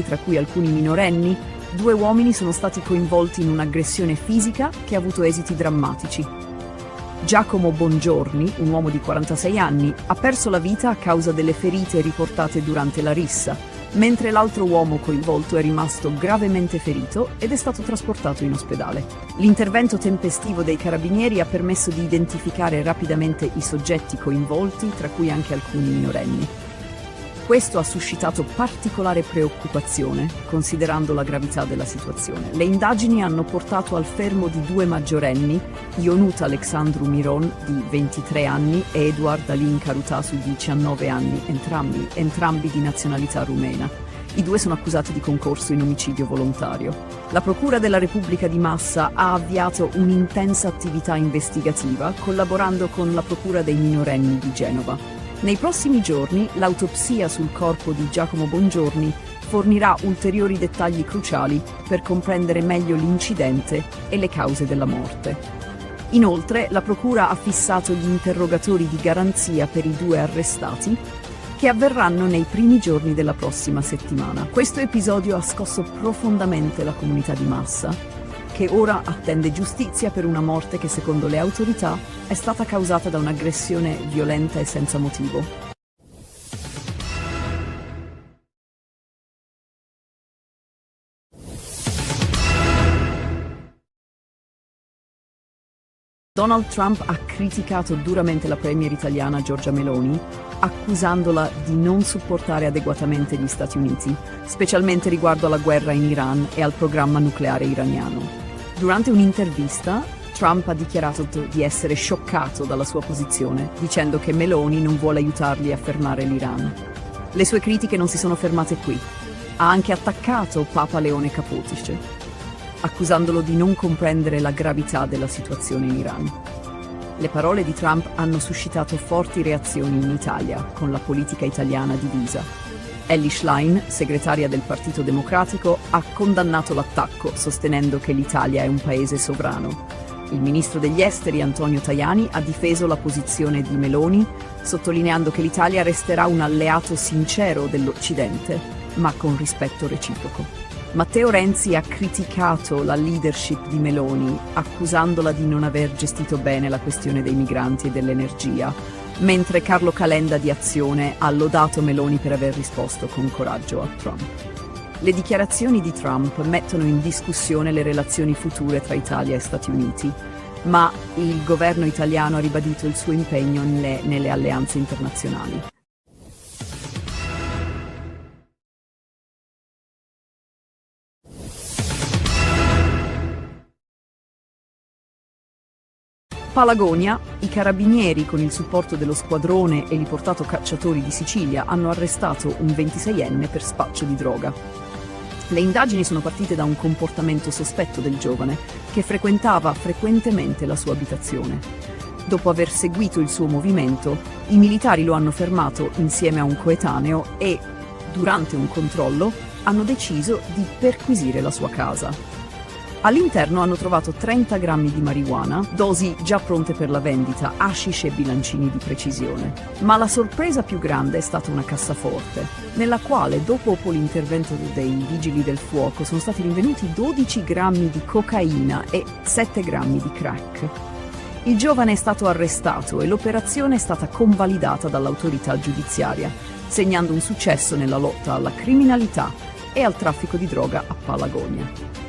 tra cui alcuni minorenni, 2 uomini sono stati coinvolti in un'aggressione fisica che ha avuto esiti drammatici. Giacomo Bongiorni, un uomo di 46 anni, ha perso la vita a causa delle ferite riportate durante la rissa, mentre l'altro uomo coinvolto è rimasto gravemente ferito ed è stato trasportato in ospedale. L'intervento tempestivo dei carabinieri ha permesso di identificare rapidamente i soggetti coinvolti, tra cui anche alcuni minorenni. Questo ha suscitato particolare preoccupazione, considerando la gravità della situazione. Le indagini hanno portato al fermo di 2 maggiorenni, Ionut Alexandru Miron, di 23 anni, e Eduard Alin Carutasu, di 19 anni, entrambi di nazionalità rumena. I 2 sono accusati di concorso in omicidio volontario. La Procura della Repubblica di Massa ha avviato un'intensa attività investigativa, collaborando con la Procura dei minorenni di Genova. Nei prossimi giorni l'autopsia sul corpo di Giacomo Bongiorni fornirà ulteriori dettagli cruciali per comprendere meglio l'incidente e le cause della morte. Inoltre, la Procura ha fissato gli interrogatori di garanzia per i 2 arrestati, che avverranno nei primi giorni della prossima settimana. Questo episodio ha scosso profondamente la comunità di Massa, che ora attende giustizia per una morte che, secondo le autorità, è stata causata da un'aggressione violenta e senza motivo. Donald Trump ha criticato duramente la premier italiana Giorgia Meloni, accusandola di non supportare adeguatamente gli Stati Uniti, specialmente riguardo alla guerra in Iran e al programma nucleare iraniano. Durante un'intervista, Trump ha dichiarato di essere scioccato dalla sua posizione, dicendo che Meloni non vuole aiutarli a fermare l'Iran. Le sue critiche non si sono fermate qui. Ha anche attaccato Papa Leone Capodice, accusandolo di non comprendere la gravità della situazione in Iran. Le parole di Trump hanno suscitato forti reazioni in Italia, con la politica italiana divisa. Elly Schlein, segretaria del Partito Democratico, ha condannato l'attacco, sostenendo che l'Italia è un paese sovrano. Il ministro degli esteri Antonio Tajani ha difeso la posizione di Meloni, sottolineando che l'Italia resterà un alleato sincero dell'Occidente, ma con rispetto reciproco. Matteo Renzi ha criticato la leadership di Meloni, accusandola di non aver gestito bene la questione dei migranti e dell'energia, mentre Carlo Calenda di Azione ha lodato Meloni per aver risposto con coraggio a Trump. Le dichiarazioni di Trump mettono in discussione le relazioni future tra Italia e Stati Uniti, ma il governo italiano ha ribadito il suo impegno nelle alleanze internazionali. Palagonia, i carabinieri con il supporto dello squadrone Eliportato Cacciatori di Sicilia hanno arrestato un 26enne per spaccio di droga. Le indagini sono partite da un comportamento sospetto del giovane, che frequentava frequentemente la sua abitazione. Dopo aver seguito il suo movimento, i militari lo hanno fermato insieme a un coetaneo e, durante un controllo, hanno deciso di perquisire la sua casa. All'interno hanno trovato 30 grammi di marijuana, dosi già pronte per la vendita, hashish e bilancini di precisione. Ma la sorpresa più grande è stata una cassaforte, nella quale, dopo l'intervento dei vigili del fuoco, sono stati rinvenuti 12 grammi di cocaina e 7 grammi di crack. Il giovane è stato arrestato e l'operazione è stata convalidata dall'autorità giudiziaria, segnando un successo nella lotta alla criminalità e al traffico di droga a Palagonia.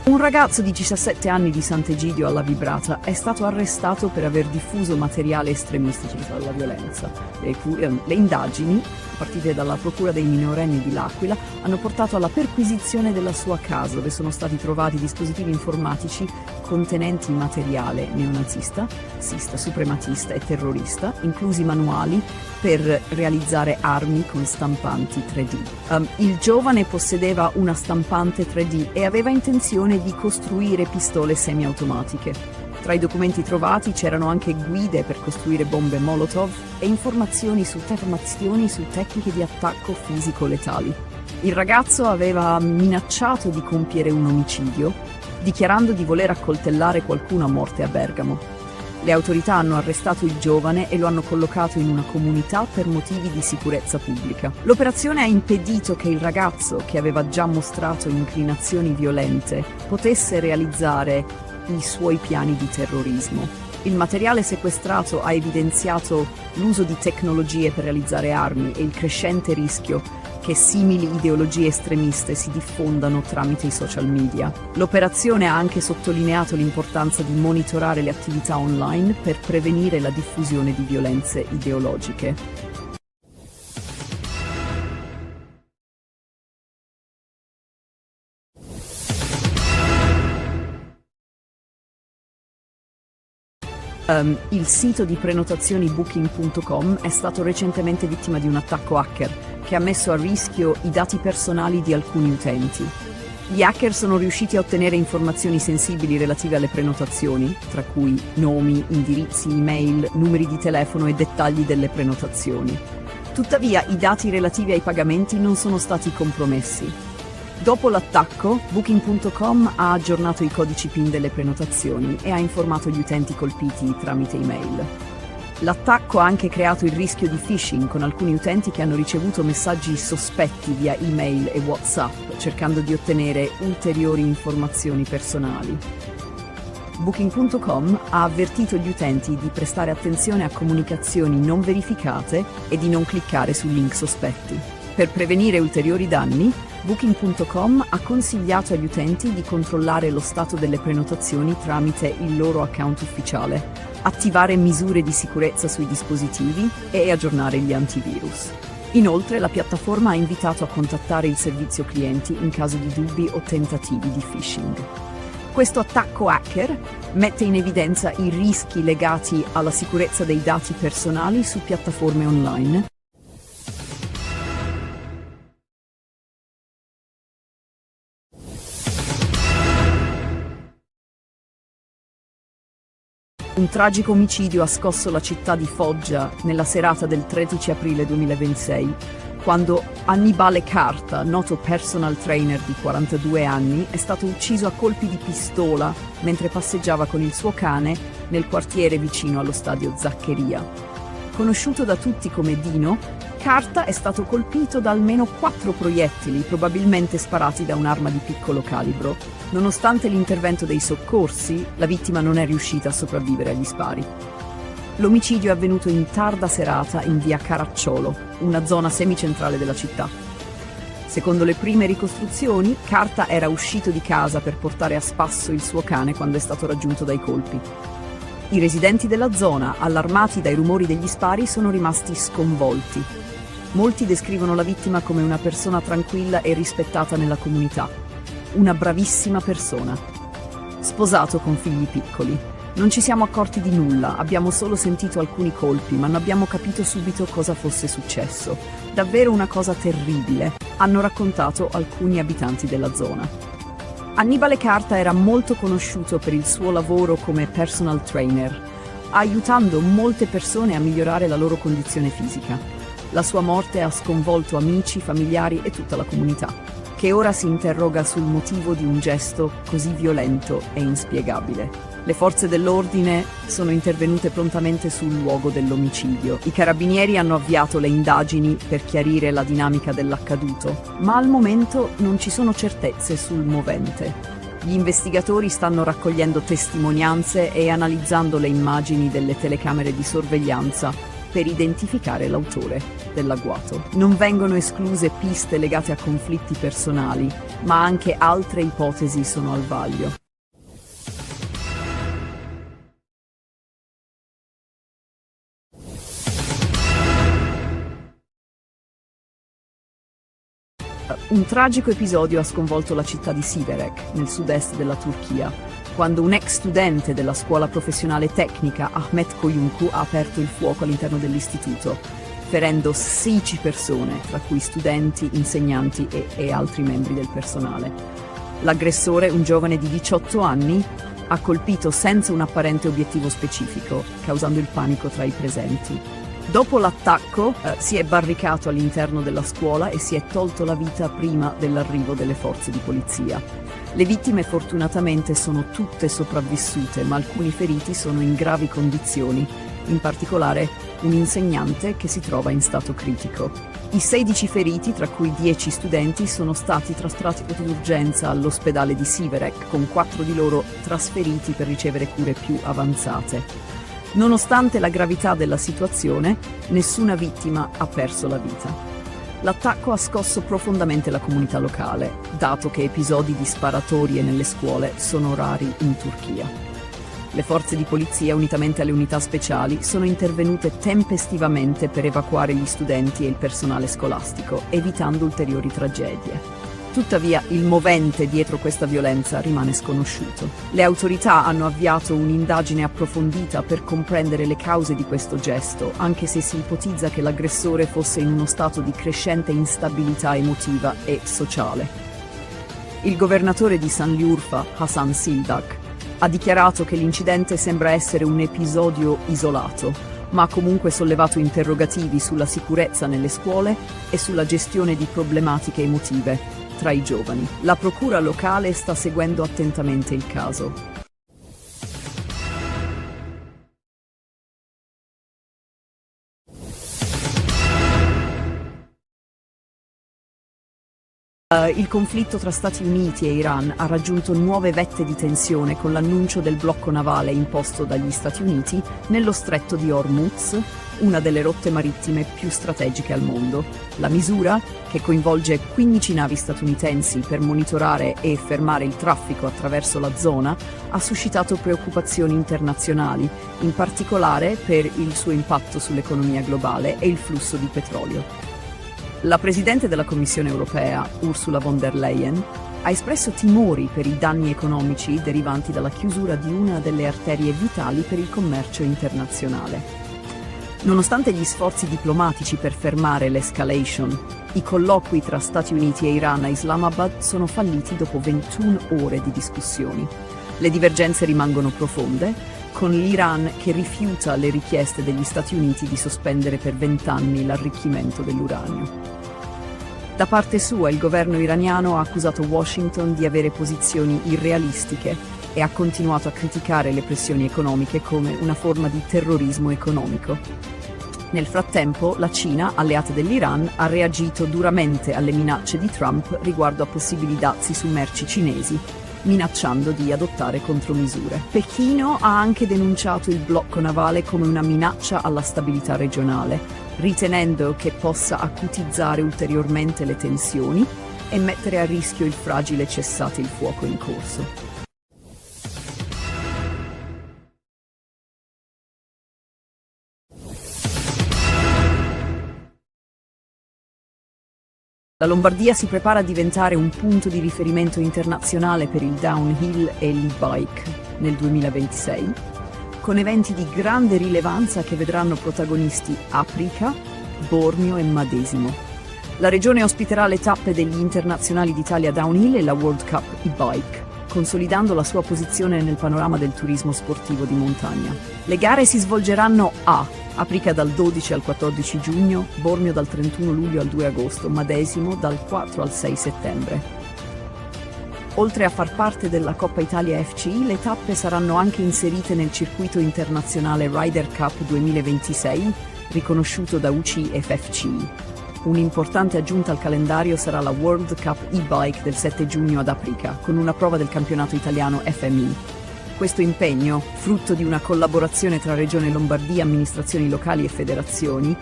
Un ragazzo di 17 anni di Sant'Egidio alla Vibrata è stato arrestato per aver diffuso materiale estremistico sulla violenza. Le indagini, partite dalla Procura dei minorenni di L'Aquila, hanno portato alla perquisizione della sua casa, dove sono stati trovati dispositivi informatici contenenti materiale neonazista, suprematista e terrorista, inclusi manuali per realizzare armi con stampanti 3D. Il giovane possedeva una stampante 3D e aveva intenzione di costruire pistole semiautomatiche. Tra i documenti trovati c'erano anche guide per costruire bombe Molotov e informazioni su tecniche di attacco fisico letali. Il ragazzo aveva minacciato di compiere un omicidio dichiarando di voler accoltellare qualcuno a morte a Bergamo. Le autorità hanno arrestato il giovane e lo hanno collocato in una comunità per motivi di sicurezza pubblica. L'operazione ha impedito che il ragazzo, che aveva già mostrato inclinazioni violente, potesse realizzare i suoi piani di terrorismo. Il materiale sequestrato ha evidenziato l'uso di tecnologie per realizzare armi e il crescente rischio che simili ideologie estremiste si diffondano tramite i social media. L'operazione ha anche sottolineato l'importanza di monitorare le attività online per prevenire la diffusione di violenze ideologiche. Il sito di prenotazioni Booking.com è stato recentemente vittima di un attacco hacker che ha messo a rischio i dati personali di alcuni utenti. Gli hacker sono riusciti a ottenere informazioni sensibili relative alle prenotazioni, tra cui nomi, indirizzi, email, numeri di telefono e dettagli delle prenotazioni. Tuttavia, i dati relativi ai pagamenti non sono stati compromessi. Dopo l'attacco, Booking.com ha aggiornato i codici PIN delle prenotazioni e ha informato gli utenti colpiti tramite email. L'attacco ha anche creato il rischio di phishing con alcuni utenti che hanno ricevuto messaggi sospetti via email e WhatsApp, cercando di ottenere ulteriori informazioni personali. Booking.com ha avvertito gli utenti di prestare attenzione a comunicazioni non verificate e di non cliccare su link sospetti. Per prevenire ulteriori danni, Booking.com ha consigliato agli utenti di controllare lo stato delle prenotazioni tramite il loro account ufficiale, attivare misure di sicurezza sui dispositivi e aggiornare gli antivirus. Inoltre, la piattaforma ha invitato a contattare il servizio clienti in caso di dubbi o tentativi di phishing. Questo attacco hacker mette in evidenza i rischi legati alla sicurezza dei dati personali su piattaforme online. Un tragico omicidio ha scosso la città di Foggia nella serata del 13 aprile 2026, quando Annibale Carta, noto personal trainer di 42 anni, è stato ucciso a colpi di pistola mentre passeggiava con il suo cane nel quartiere vicino allo stadio Zaccheria. Conosciuto da tutti come Dino, Carta è stato colpito da almeno 4 proiettili, probabilmente sparati da un'arma di piccolo calibro. Nonostante l'intervento dei soccorsi, la vittima non è riuscita a sopravvivere agli spari. L'omicidio è avvenuto in tarda serata in via Caracciolo, una zona semicentrale della città. Secondo le prime ricostruzioni, Carta era uscito di casa per portare a spasso il suo cane quando è stato raggiunto dai colpi. I residenti della zona, allarmati dai rumori degli spari, sono rimasti sconvolti. Molti descrivono la vittima come una persona tranquilla e rispettata nella comunità. Una bravissima persona. Sposato con figli piccoli. Non ci siamo accorti di nulla, abbiamo solo sentito alcuni colpi, ma non abbiamo capito subito cosa fosse successo. Davvero una cosa terribile, hanno raccontato alcuni abitanti della zona. Annibale Carta era molto conosciuto per il suo lavoro come personal trainer, aiutando molte persone a migliorare la loro condizione fisica. La sua morte ha sconvolto amici, familiari e tutta la comunità, che ora si interroga sul motivo di un gesto così violento e inspiegabile. Le forze dell'ordine sono intervenute prontamente sul luogo dell'omicidio. I carabinieri hanno avviato le indagini per chiarire la dinamica dell'accaduto, ma al momento non ci sono certezze sul movente. Gli investigatori stanno raccogliendo testimonianze e analizzando le immagini delle telecamere di sorveglianza per identificare l'autore dell'agguato. Non vengono escluse piste legate a conflitti personali, ma anche altre ipotesi sono al vaglio. Un tragico episodio ha sconvolto la città di Siverek, nel sud-est della Turchia, quando un ex studente della scuola professionale tecnica Ahmet Koyuncu ha aperto il fuoco all'interno dell'istituto, ferendo 16 persone, tra cui studenti, insegnanti e altri membri del personale. L'aggressore, un giovane di 18 anni, ha colpito senza un apparente obiettivo specifico, causando il panico tra i presenti. Dopo l'attacco si è barricato all'interno della scuola e si è tolto la vita prima dell'arrivo delle forze di polizia. Le vittime fortunatamente sono tutte sopravvissute, ma alcuni feriti sono in gravi condizioni, in particolare un insegnante che si trova in stato critico. I 16 feriti, tra cui 10 studenti, sono stati trasportati d'urgenza all'ospedale di Siverek, con 4 di loro trasferiti per ricevere cure più avanzate. Nonostante la gravità della situazione, nessuna vittima ha perso la vita. L'attacco ha scosso profondamente la comunità locale, dato che episodi di sparatorie nelle scuole sono rari in Turchia. Le forze di polizia, unitamente alle unità speciali, sono intervenute tempestivamente per evacuare gli studenti e il personale scolastico, evitando ulteriori tragedie. Tuttavia, il movente dietro questa violenza rimane sconosciuto. Le autorità hanno avviato un'indagine approfondita per comprendere le cause di questo gesto, anche se si ipotizza che l'aggressore fosse in uno stato di crescente instabilità emotiva e sociale. Il governatore di Sanliurfa, Hasan Sildak, ha dichiarato che l'incidente sembra essere un episodio isolato, ma ha comunque sollevato interrogativi sulla sicurezza nelle scuole e sulla gestione di problematiche emotive tra i giovani. La procura locale sta seguendo attentamente il caso. Il conflitto tra Stati Uniti e Iran ha raggiunto nuove vette di tensione con l'annuncio del blocco navale imposto dagli Stati Uniti nello stretto di Hormuz, una delle rotte marittime più strategiche al mondo. La misura, che coinvolge 15 navi statunitensi per monitorare e fermare il traffico attraverso la zona, ha suscitato preoccupazioni internazionali, in particolare per il suo impatto sull'economia globale e il flusso di petrolio. La Presidente della Commissione europea, Ursula von der Leyen, ha espresso timori per i danni economici derivanti dalla chiusura di una delle arterie vitali per il commercio internazionale. Nonostante gli sforzi diplomatici per fermare l'escalation, i colloqui tra Stati Uniti e Iran a Islamabad sono falliti dopo 21 ore di discussioni. Le divergenze rimangono profonde, con l'Iran che rifiuta le richieste degli Stati Uniti di sospendere per 20 anni l'arricchimento dell'uranio. Da parte sua, il governo iraniano ha accusato Washington di avere posizioni irrealistiche e ha continuato a criticare le pressioni economiche come una forma di terrorismo economico. Nel frattempo, la Cina, alleata dell'Iran, ha reagito duramente alle minacce di Trump riguardo a possibili dazi su merci cinesi, minacciando di adottare contromisure. Pechino ha anche denunciato il blocco navale come una minaccia alla stabilità regionale, ritenendo che possa acutizzare ulteriormente le tensioni e mettere a rischio il fragile cessate il fuoco in corso. La Lombardia si prepara a diventare un punto di riferimento internazionale per il downhill e l'e-bike nel 2026, con eventi di grande rilevanza che vedranno protagonisti Aprica, Bormio e Madesimo. La regione ospiterà le tappe degli internazionali d'Italia downhill e la World Cup e-bike, consolidando la sua posizione nel panorama del turismo sportivo di montagna. Le gare si svolgeranno a Aprica dal 12 al 14 giugno, Bormio dal 31 luglio al 2 agosto, Madesimo dal 4 al 6 settembre. Oltre a far parte della Coppa Italia FCI, le tappe saranno anche inserite nel circuito internazionale Ryder Cup 2026, riconosciuto da UCI e FFCI. Un'importante aggiunta al calendario sarà la World Cup e-bike del 7 giugno ad Aprica, con una prova del campionato italiano FMI. Questo impegno, frutto di una collaborazione tra Regione Lombardia, amministrazioni locali e federazioni,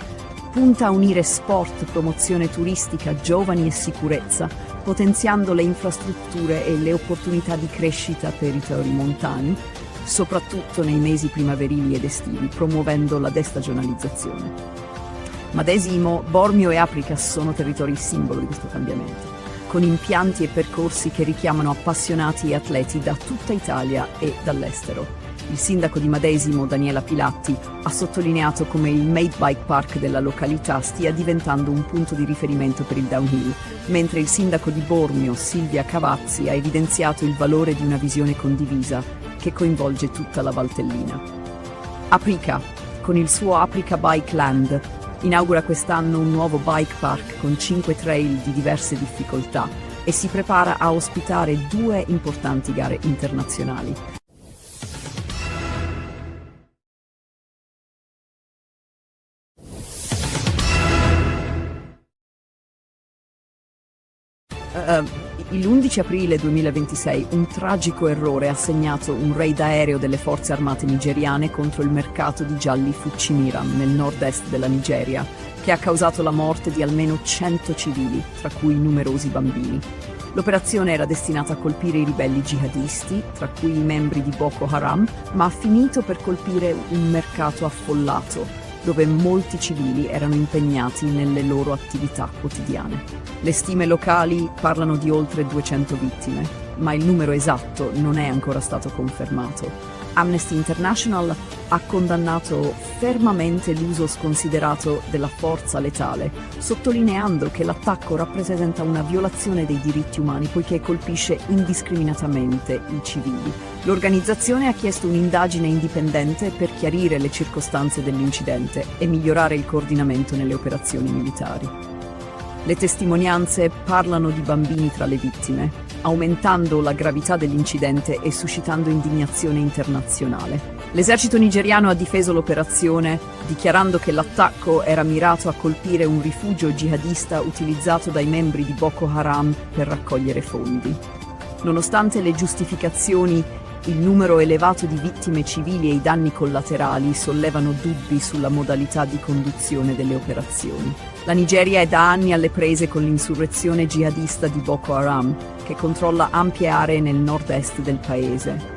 punta a unire sport, promozione turistica, giovani e sicurezza, potenziando le infrastrutture e le opportunità di crescita per i territori montani, soprattutto nei mesi primaverili ed estivi, promuovendo la destagionalizzazione. Madesimo, Bormio e Aprica sono territori simbolo di questo cambiamento, con impianti e percorsi che richiamano appassionati e atleti da tutta Italia e dall'estero. Il sindaco di Madesimo, Daniela Pilatti, ha sottolineato come il Made Bike Park della località stia diventando un punto di riferimento per il downhill, mentre il sindaco di Bormio, Silvia Cavazzi, ha evidenziato il valore di una visione condivisa che coinvolge tutta la Valtellina. Aprica, con il suo Aprica Bike Land, inaugura quest'anno un nuovo bike park con 5 trail di diverse difficoltà, e si prepara a ospitare due importanti gare internazionali. L'11 aprile 2026 un tragico errore ha segnato un raid aereo delle forze armate nigeriane contro il mercato di gialli Fucimiram nel nord-est della Nigeria, che ha causato la morte di almeno 100 civili, tra cui numerosi bambini. L'operazione era destinata a colpire i ribelli jihadisti, tra cui i membri di Boko Haram, ma ha finito per colpire un mercato affollato, dove molti civili erano impegnati nelle loro attività quotidiane. Le stime locali parlano di oltre 200 vittime, ma il numero esatto non è ancora stato confermato. Amnesty International ha condannato fermamente l'uso sconsiderato della forza letale, sottolineando che l'attacco rappresenta una violazione dei diritti umani poiché colpisce indiscriminatamente i civili. L'organizzazione ha chiesto un'indagine indipendente per chiarire le circostanze dell'incidente e migliorare il coordinamento nelle operazioni militari. Le testimonianze parlano di bambini tra le vittime, aumentando la gravità dell'incidente e suscitando indignazione internazionale. L'esercito nigeriano ha difeso l'operazione, dichiarando che l'attacco era mirato a colpire un rifugio jihadista utilizzato dai membri di Boko Haram per raccogliere fondi. Nonostante le giustificazioni, il numero elevato di vittime civili e i danni collaterali sollevano dubbi sulla modalità di conduzione delle operazioni. La Nigeria è da anni alle prese con l'insurrezione jihadista di Boko Haram, che controlla ampie aree nel nord-est del paese.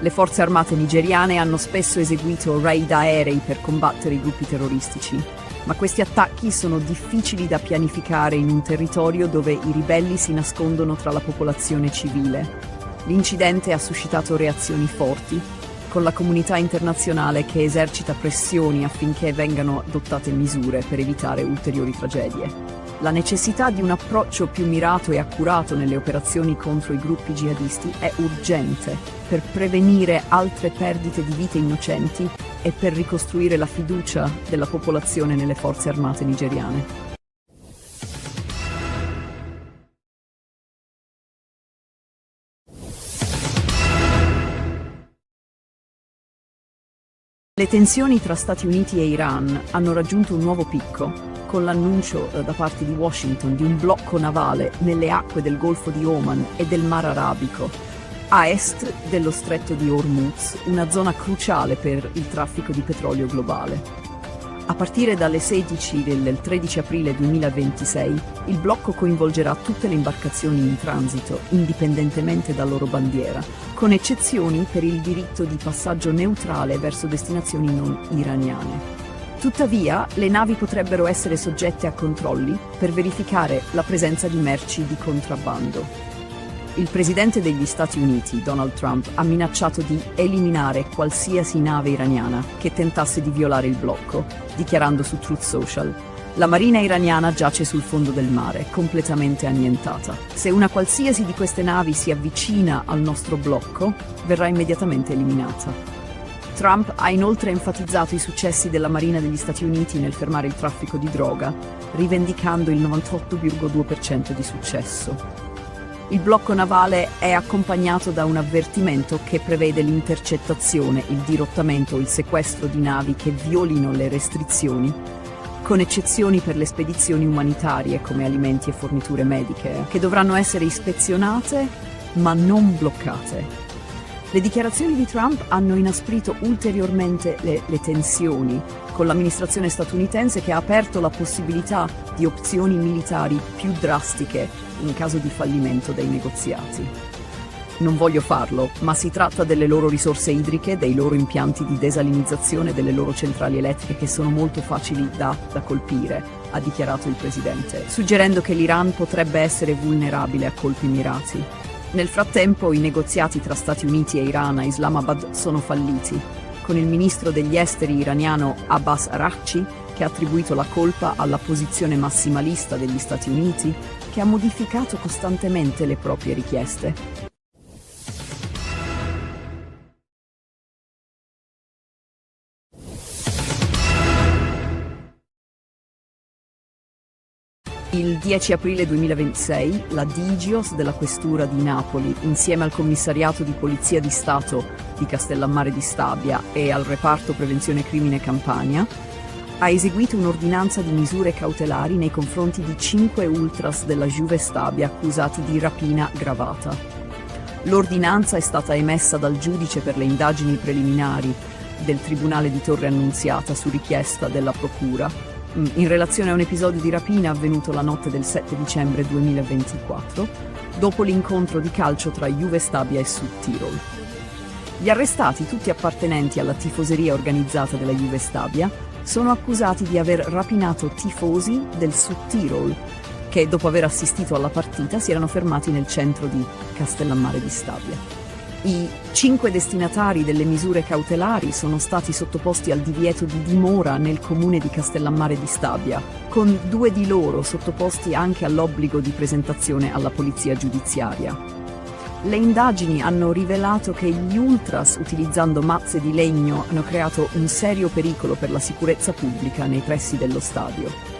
Le forze armate nigeriane hanno spesso eseguito raid aerei per combattere i gruppi terroristici, ma questi attacchi sono difficili da pianificare in un territorio dove i ribelli si nascondono tra la popolazione civile. L'incidente ha suscitato reazioni forti, con la comunità internazionale che esercita pressioni affinché vengano adottate misure per evitare ulteriori tragedie. La necessità di un approccio più mirato e accurato nelle operazioni contro i gruppi jihadisti è urgente per prevenire altre perdite di vite innocenti e per ricostruire la fiducia della popolazione nelle forze armate nigeriane. Le tensioni tra Stati Uniti e Iran hanno raggiunto un nuovo picco, con l'annuncio da parte di Washington di un blocco navale nelle acque del Golfo di Oman e del Mar Arabico, a est dello Stretto di Hormuz, una zona cruciale per il traffico di petrolio globale. A partire dalle 16 del 13 aprile 2026, il blocco coinvolgerà tutte le imbarcazioni in transito, indipendentemente dalla loro bandiera, con eccezioni per il diritto di passaggio neutrale verso destinazioni non iraniane. Tuttavia, le navi potrebbero essere soggette a controlli per verificare la presenza di merci di contrabbando. Il presidente degli Stati Uniti, Donald Trump, ha minacciato di eliminare qualsiasi nave iraniana che tentasse di violare il blocco, dichiarando su Truth Social: "La marina iraniana giace sul fondo del mare, completamente annientata. Se una qualsiasi di queste navi si avvicina al nostro blocco, verrà immediatamente eliminata." Trump ha inoltre enfatizzato i successi della Marina degli Stati Uniti nel fermare il traffico di droga, rivendicando il 98,2% di successo. Il blocco navale è accompagnato da un avvertimento che prevede l'intercettazione, il dirottamento o il sequestro di navi che violino le restrizioni, con eccezioni per le spedizioni umanitarie come alimenti e forniture mediche, che dovranno essere ispezionate ma non bloccate. Le dichiarazioni di Trump hanno inasprito ulteriormente le tensioni, con l'amministrazione statunitense che ha aperto la possibilità di opzioni militari più drastiche in caso di fallimento dei negoziati. Non voglio farlo, ma si tratta delle loro risorse idriche, dei loro impianti di desalinizzazione, delle loro centrali elettriche che sono molto facili da colpire, ha dichiarato il presidente, suggerendo che l'Iran potrebbe essere vulnerabile a colpi mirati. Nel frattempo, i negoziati tra Stati Uniti e Iran a Islamabad sono falliti, con il ministro degli esteri iraniano Abbas Araghchi che ha attribuito la colpa alla posizione massimalista degli Stati Uniti, che ha modificato costantemente le proprie richieste. Il 10 aprile 2026 la Digios della Questura di Napoli, insieme al Commissariato di Polizia di Stato di Castellammare di Stabia e al Reparto Prevenzione Crimine Campania, ha eseguito un'ordinanza di misure cautelari nei confronti di 5 ultras della Juve Stabia accusati di rapina aggravata. L'ordinanza è stata emessa dal giudice per le indagini preliminari del Tribunale di Torre Annunziata su richiesta della Procura, in relazione a un episodio di rapina avvenuto la notte del 7 dicembre 2024, dopo l'incontro di calcio tra Juve Stabia e Südtirol. Gli arrestati, tutti appartenenti alla tifoseria organizzata della Juve Stabia, sono accusati di aver rapinato tifosi del Südtirol, che dopo aver assistito alla partita si erano fermati nel centro di Castellammare di Stabia. I 5 destinatari delle misure cautelari sono stati sottoposti al divieto di dimora nel comune di Castellammare di Stabia, con 2 di loro sottoposti anche all'obbligo di presentazione alla polizia giudiziaria. Le indagini hanno rivelato che gli ultras, utilizzando mazze di legno, hanno creato un serio pericolo per la sicurezza pubblica nei pressi dello stadio.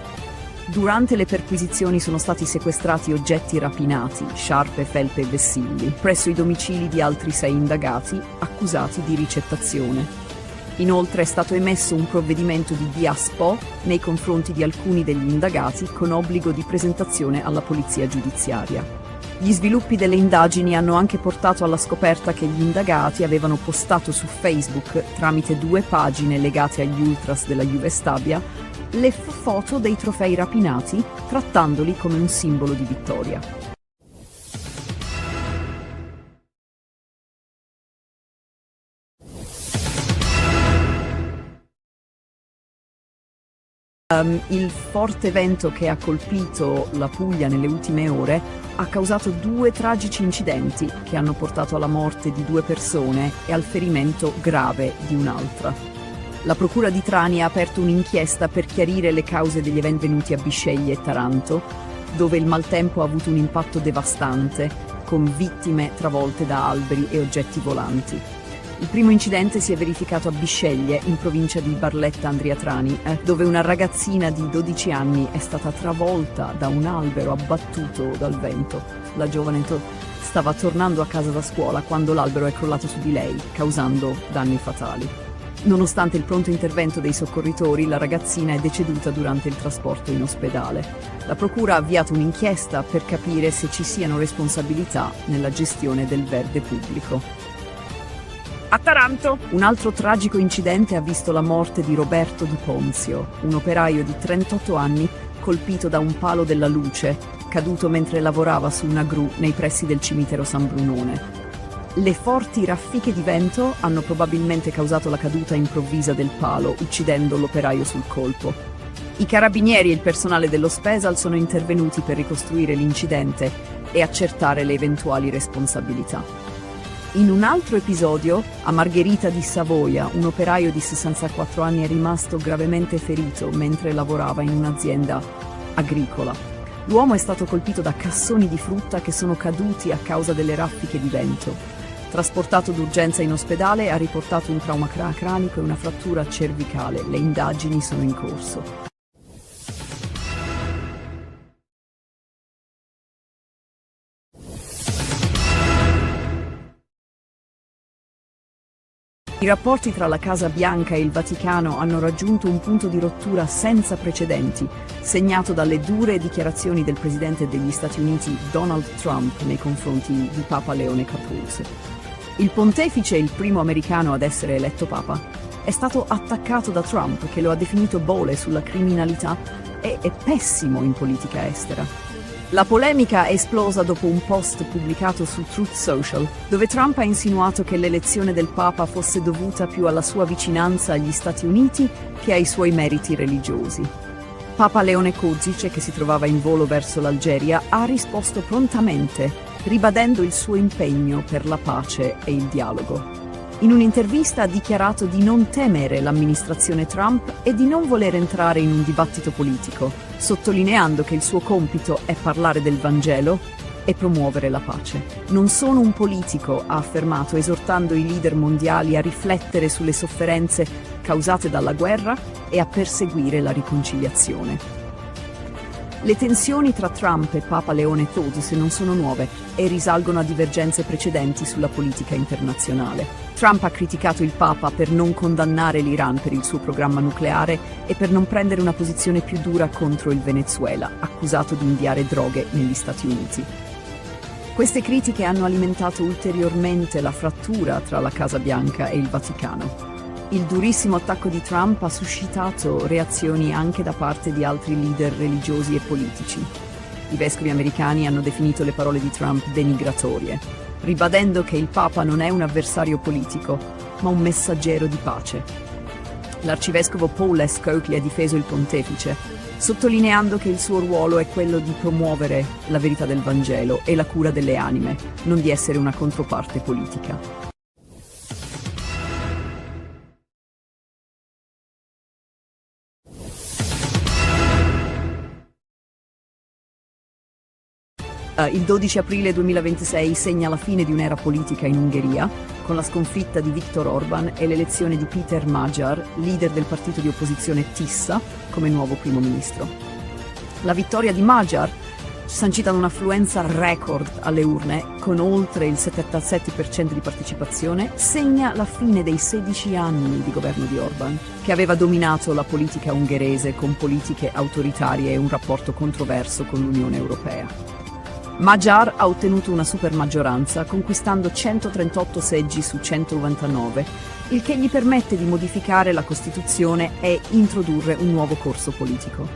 Durante le perquisizioni sono stati sequestrati oggetti rapinati, sciarpe, felpe e vessilli, presso i domicili di altri 6 indagati, accusati di ricettazione. Inoltre è stato emesso un provvedimento di DIASPO nei confronti di alcuni degli indagati con obbligo di presentazione alla polizia giudiziaria. Gli sviluppi delle indagini hanno anche portato alla scoperta che gli indagati avevano postato su Facebook, tramite 2 pagine legate agli ultras della Juve Stabia, le foto dei trofei rapinati, trattandoli come un simbolo di vittoria. Il forte vento che ha colpito la Puglia nelle ultime ore ha causato 2 tragici incidenti che hanno portato alla morte di 2 persone e al ferimento grave di un'altra. La Procura di Trani ha aperto un'inchiesta per chiarire le cause degli eventi venuti a Bisceglie e Taranto, dove il maltempo ha avuto un impatto devastante, con vittime travolte da alberi e oggetti volanti. Il primo incidente si è verificato a Bisceglie, in provincia di Barletta Andria Trani, dove una ragazzina di 12 anni è stata travolta da un albero abbattuto dal vento. La giovane stava tornando a casa da scuola quando l'albero è crollato su di lei, causando danni fatali. Nonostante il pronto intervento dei soccorritori, la ragazzina è deceduta durante il trasporto in ospedale. La Procura ha avviato un'inchiesta per capire se ci siano responsabilità nella gestione del verde pubblico. A Taranto, un altro tragico incidente ha visto la morte di Roberto Di Ponzio, un operaio di 38 anni colpito da un palo della luce, caduto mentre lavorava su una gru nei pressi del cimitero San Brunone. Le forti raffiche di vento hanno probabilmente causato la caduta improvvisa del palo, uccidendo l'operaio sul colpo. I carabinieri e il personale dello Spesal sono intervenuti per ricostruire l'incidente e accertare le eventuali responsabilità. In un altro episodio, a Margherita di Savoia, un operaio di 64 anni è rimasto gravemente ferito mentre lavorava in un'azienda agricola. L'uomo è stato colpito da cassoni di frutta che sono caduti a causa delle raffiche di vento. Trasportato d'urgenza in ospedale, ha riportato un trauma cranico e una frattura cervicale. Le indagini sono in corso. I rapporti tra la Casa Bianca e il Vaticano hanno raggiunto un punto di rottura senza precedenti, segnato dalle dure dichiarazioni del presidente degli Stati Uniti Donald Trump nei confronti di Papa Leone XIV. Il pontefice, il primo americano ad essere eletto Papa, è stato attaccato da Trump, che lo ha definito bole sulla criminalità e è pessimo in politica estera. La polemica è esplosa dopo un post pubblicato su Truth Social, dove Trump ha insinuato che l'elezione del Papa fosse dovuta più alla sua vicinanza agli Stati Uniti che ai suoi meriti religiosi. Papa Leone XIV, che si trovava in volo verso l'Algeria, ha risposto prontamente, ribadendo il suo impegno per la pace e il dialogo. In un'intervista ha dichiarato di non temere l'amministrazione Trump e di non voler entrare in un dibattito politico, sottolineando che il suo compito è parlare del Vangelo e promuovere la pace. Non sono un politico, ha affermato, esortando i leader mondiali a riflettere sulle sofferenze causate dalla guerra e a perseguire la riconciliazione. Le tensioni tra Trump e Papa Leone XII non sono nuove e risalgono a divergenze precedenti sulla politica internazionale. Trump ha criticato il Papa per non condannare l'Iran per il suo programma nucleare e per non prendere una posizione più dura contro il Venezuela, accusato di inviare droghe negli Stati Uniti. Queste critiche hanno alimentato ulteriormente la frattura tra la Casa Bianca e il Vaticano. Il durissimo attacco di Trump ha suscitato reazioni anche da parte di altri leader religiosi e politici. I vescovi americani hanno definito le parole di Trump denigratorie, ribadendo che il Papa non è un avversario politico, ma un messaggero di pace. L'arcivescovo Paul S. Coakley ha difeso il pontefice, sottolineando che il suo ruolo è quello di promuovere la verità del Vangelo e la cura delle anime, non di essere una controparte politica. Il 12 aprile 2026 segna la fine di un'era politica in Ungheria, con la sconfitta di Viktor Orban e l'elezione di Péter Magyar, leader del partito di opposizione Tissa, come nuovo primo ministro. La vittoria di Magyar, sancita da un'affluenza record alle urne, con oltre il 77% di partecipazione, segna la fine dei 16 anni di governo di Orban, che aveva dominato la politica ungherese con politiche autoritarie e un rapporto controverso con l'Unione Europea. Magyar ha ottenuto una supermaggioranza, conquistando 138 seggi su 199, il che gli permette di modificare la Costituzione e introdurre un nuovo corso politico.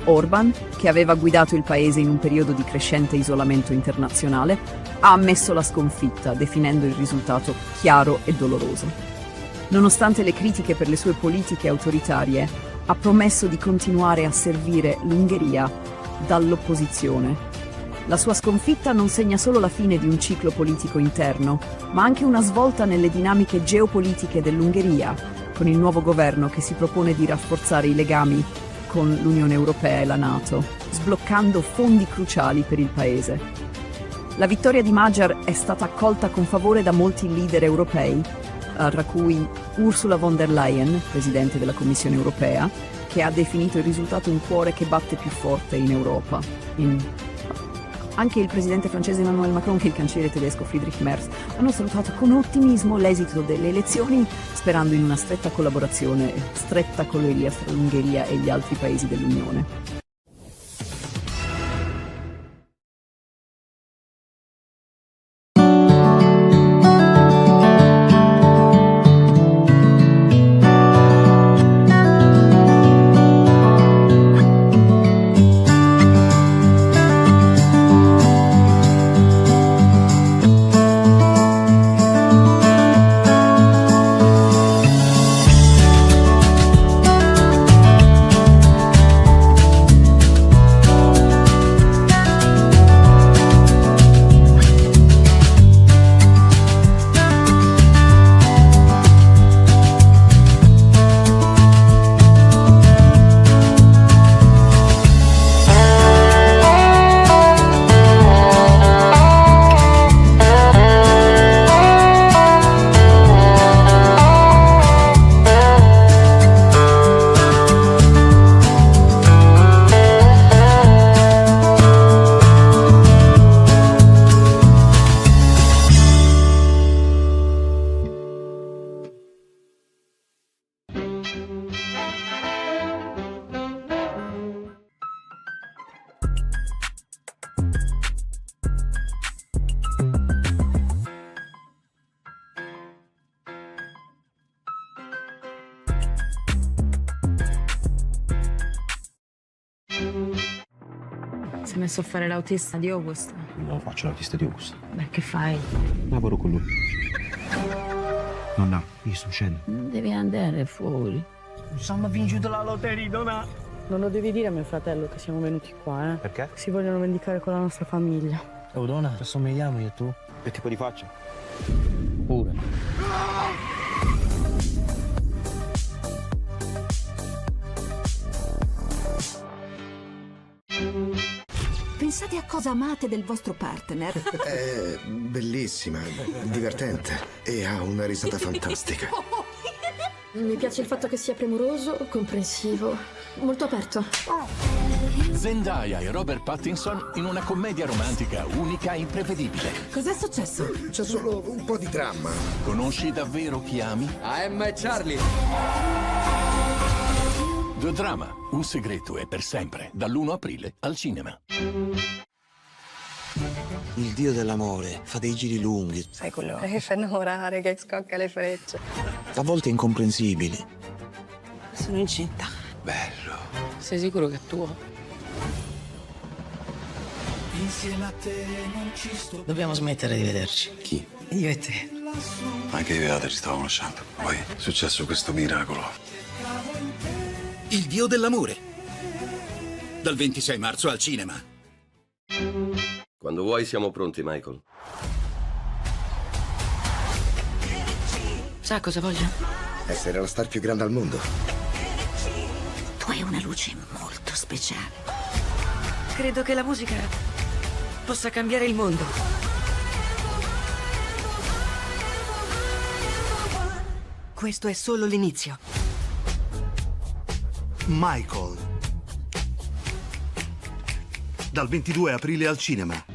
Orban, che aveva guidato il paese in un periodo di crescente isolamento internazionale, ha ammesso la sconfitta, definendo il risultato chiaro e doloroso. Nonostante le critiche per le sue politiche autoritarie, ha promesso di continuare a servire l'Ungheria dall'opposizione. La sua sconfitta non segna solo la fine di un ciclo politico interno, ma anche una svolta nelle dinamiche geopolitiche dell'Ungheria, con il nuovo governo che si propone di rafforzare i legami con l'Unione Europea e la NATO, sbloccando fondi cruciali per il paese. La vittoria di Magyar è stata accolta con favore da molti leader europei, tra cui Ursula von der Leyen, presidente della Commissione Europea, che ha definito il risultato un cuore che batte più forte in Europa. Anche il presidente francese Emmanuel Macron e il cancelliere tedesco Friedrich Merz hanno salutato con ottimismo l'esito delle elezioni, sperando in una stretta collaborazione, stretta colleria tra l'Ungheria e gli altri paesi dell'Unione. Si è messo a fare l'autista di August. Non faccio l'autista di Augusto. Beh, che fai? Lavoro con lui. Nonna, che succede? Non devi andare fuori. Siamo vinto la lotteria, Donna. Non lo devi dire a mio fratello che siamo venuti qua, eh? Perché? Si vogliono vendicare con la nostra famiglia. Oh, Donna, ci assomigliamo io e tu? Che tipo di faccia? Pure. Pensate a cosa amate del vostro partner. È bellissima, divertente e ha una risata fantastica. Mi piace il fatto che sia premuroso, comprensivo, molto aperto. Zendaya e Robert Pattinson in una commedia romantica unica e imprevedibile. Cos'è successo? C'è solo un po' di dramma. Conosci davvero chi ami? AM e Charlie. The Drama, un segreto e per sempre, dall'1 aprile al cinema. Il dio dell'amore fa dei giri lunghi, Sai quello che fa innamorare, che scocca le frecce. a volte incomprensibili. Sono incinta. Bello. Sei sicuro che è tuo? Dobbiamo smettere di vederci. Chi? Io e te. Anche io ci stavo conoscendo. Poi è successo questo miracolo. Il dio dell'amore. Dal 26 marzo al cinema. Quando vuoi siamo pronti, Michael. Sa cosa voglio? Essere la star più grande al mondo. Tu hai una luce molto speciale. Credo che la musica possa cambiare il mondo. Questo è solo l'inizio. Michael. Dal 22 aprile al cinema.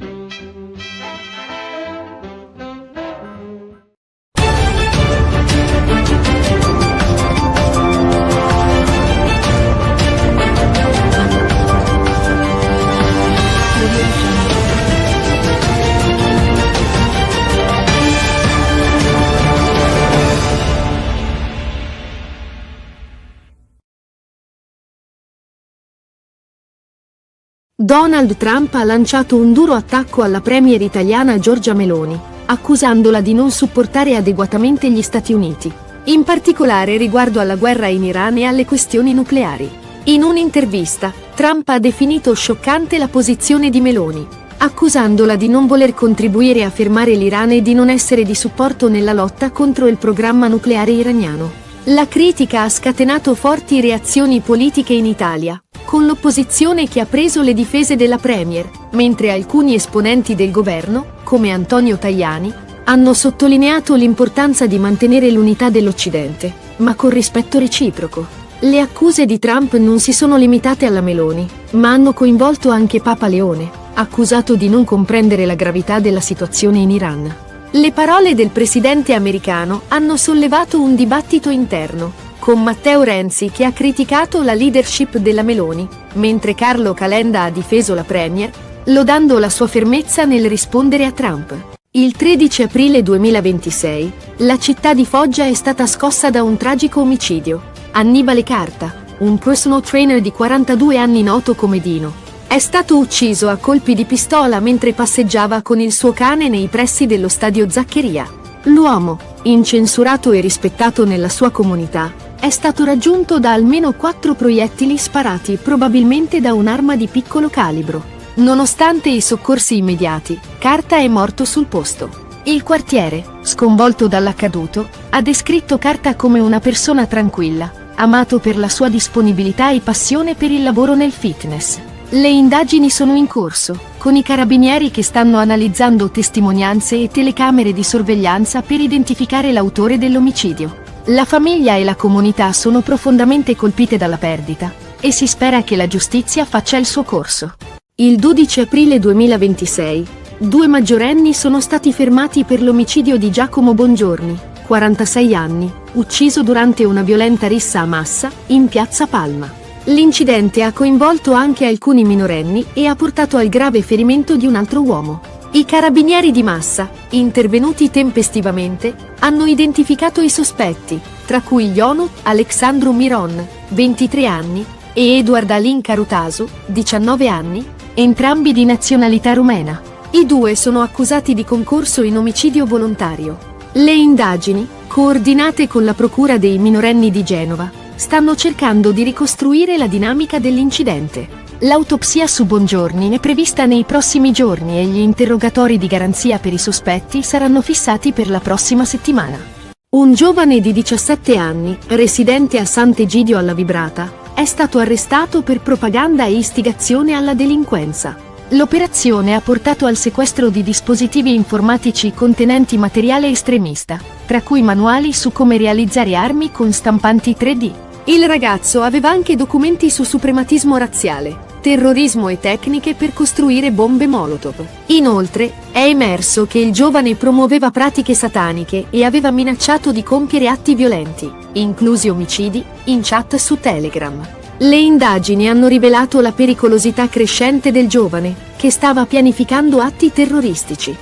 Donald Trump ha lanciato un duro attacco alla premier italiana Giorgia Meloni, accusandola di non supportare adeguatamente gli Stati Uniti, in particolare riguardo alla guerra in Iran e alle questioni nucleari. In un'intervista, Trump ha definito scioccante la posizione di Meloni, accusandola di non voler contribuire a fermare l'Iran e di non essere di supporto nella lotta contro il programma nucleare iraniano. La critica ha scatenato forti reazioni politiche in Italia, con l'opposizione che ha preso le difese della premier, mentre alcuni esponenti del governo, come Antonio Tajani, hanno sottolineato l'importanza di mantenere l'unità dell'Occidente, ma con rispetto reciproco. Le accuse di Trump non si sono limitate alla Meloni, ma hanno coinvolto anche Papa Leone, accusato di non comprendere la gravità della situazione in Iran. Le parole del presidente americano hanno sollevato un dibattito interno, con Matteo Renzi che ha criticato la leadership della Meloni, mentre Carlo Calenda ha difeso la premier, lodando la sua fermezza nel rispondere a Trump. Il 13 aprile 2026, la città di Foggia è stata scossa da un tragico omicidio. Annibale Carta, un personal trainer di 42 anni noto come Dino, è stato ucciso a colpi di pistola mentre passeggiava con il suo cane nei pressi dello stadio Zaccheria. L'uomo, incensurato e rispettato nella sua comunità, è stato raggiunto da almeno 4 proiettili sparati probabilmente da un'arma di piccolo calibro. Nonostante i soccorsi immediati, Carta è morto sul posto. Il quartiere, sconvolto dall'accaduto, ha descritto Carta come una persona tranquilla, amato per la sua disponibilità e passione per il lavoro nel fitness. Le indagini sono in corso, con i carabinieri che stanno analizzando testimonianze e telecamere di sorveglianza per identificare l'autore dell'omicidio. La famiglia e la comunità sono profondamente colpite dalla perdita, e si spera che la giustizia faccia il suo corso. Il 12 aprile 2026, 2 maggiorenni sono stati fermati per l'omicidio di Giacomo Bongiorni, 46 anni, ucciso durante una violenta rissa a Massa, in piazza Palma. L'incidente ha coinvolto anche alcuni minorenni e ha portato al grave ferimento di un altro uomo. I carabinieri di Massa, intervenuti tempestivamente, hanno identificato i sospetti, tra cui Ionut Alexandru Miron, 23 anni, e Eduard Alin Carutasu, 19 anni, entrambi di nazionalità rumena. I 2 sono accusati di concorso in omicidio volontario. Le indagini, coordinate con la Procura dei minorenni di Genova, stanno cercando di ricostruire la dinamica dell'incidente. L'autopsia su Bongiorni è prevista nei prossimi giorni e gli interrogatori di garanzia per i sospetti saranno fissati per la prossima settimana. Un giovane di 17 anni, residente a Sant'Egidio alla Vibrata, è stato arrestato per propaganda e istigazione alla delinquenza. L'operazione ha portato al sequestro di dispositivi informatici contenenti materiale estremista, tra cui manuali su come realizzare armi con stampanti 3D. Il ragazzo aveva anche documenti su suprematismo razziale. terrorismo e tecniche per costruire bombe Molotov. Inoltre, è emerso che il giovane promuoveva pratiche sataniche e aveva minacciato di compiere atti violenti, inclusi omicidi, in chat su Telegram. Le indagini hanno rivelato la pericolosità crescente del giovane, che stava pianificando atti terroristici.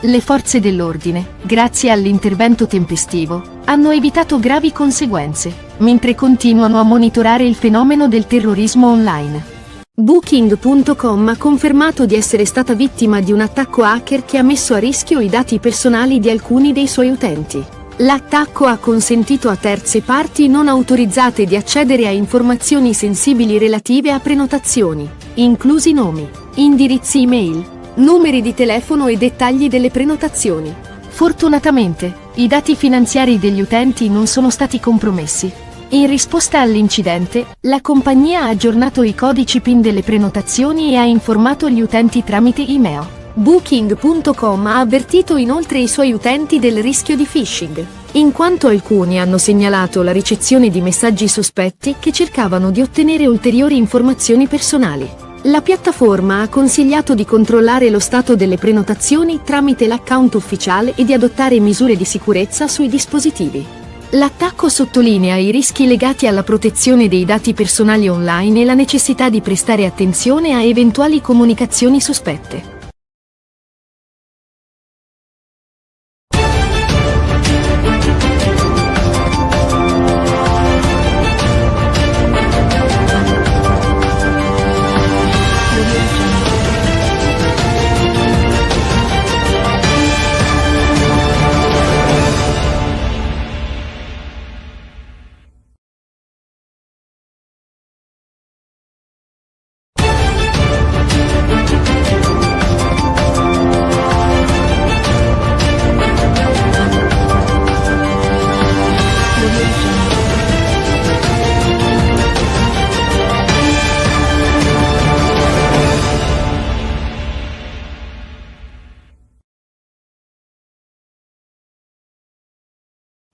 Le forze dell'ordine, grazie all'intervento tempestivo, hanno evitato gravi conseguenze, mentre continuano a monitorare il fenomeno del terrorismo online. Booking.com ha confermato di essere stata vittima di un attacco hacker che ha messo a rischio i dati personali di alcuni dei suoi utenti. L'attacco ha consentito a terze parti non autorizzate di accedere a informazioni sensibili relative a prenotazioni, inclusi nomi, indirizzi email, numeri di telefono e dettagli delle prenotazioni. Fortunatamente, i dati finanziari degli utenti non sono stati compromessi. In risposta all'incidente, la compagnia ha aggiornato i codici PIN delle prenotazioni e ha informato gli utenti tramite email. Booking.com ha avvertito inoltre i suoi utenti del rischio di phishing, in quanto alcuni hanno segnalato la ricezione di messaggi sospetti che cercavano di ottenere ulteriori informazioni personali. La piattaforma ha consigliato di controllare lo stato delle prenotazioni tramite l'account ufficiale e di adottare misure di sicurezza sui dispositivi. L'attacco sottolinea i rischi legati alla protezione dei dati personali online e la necessità di prestare attenzione a eventuali comunicazioni sospette.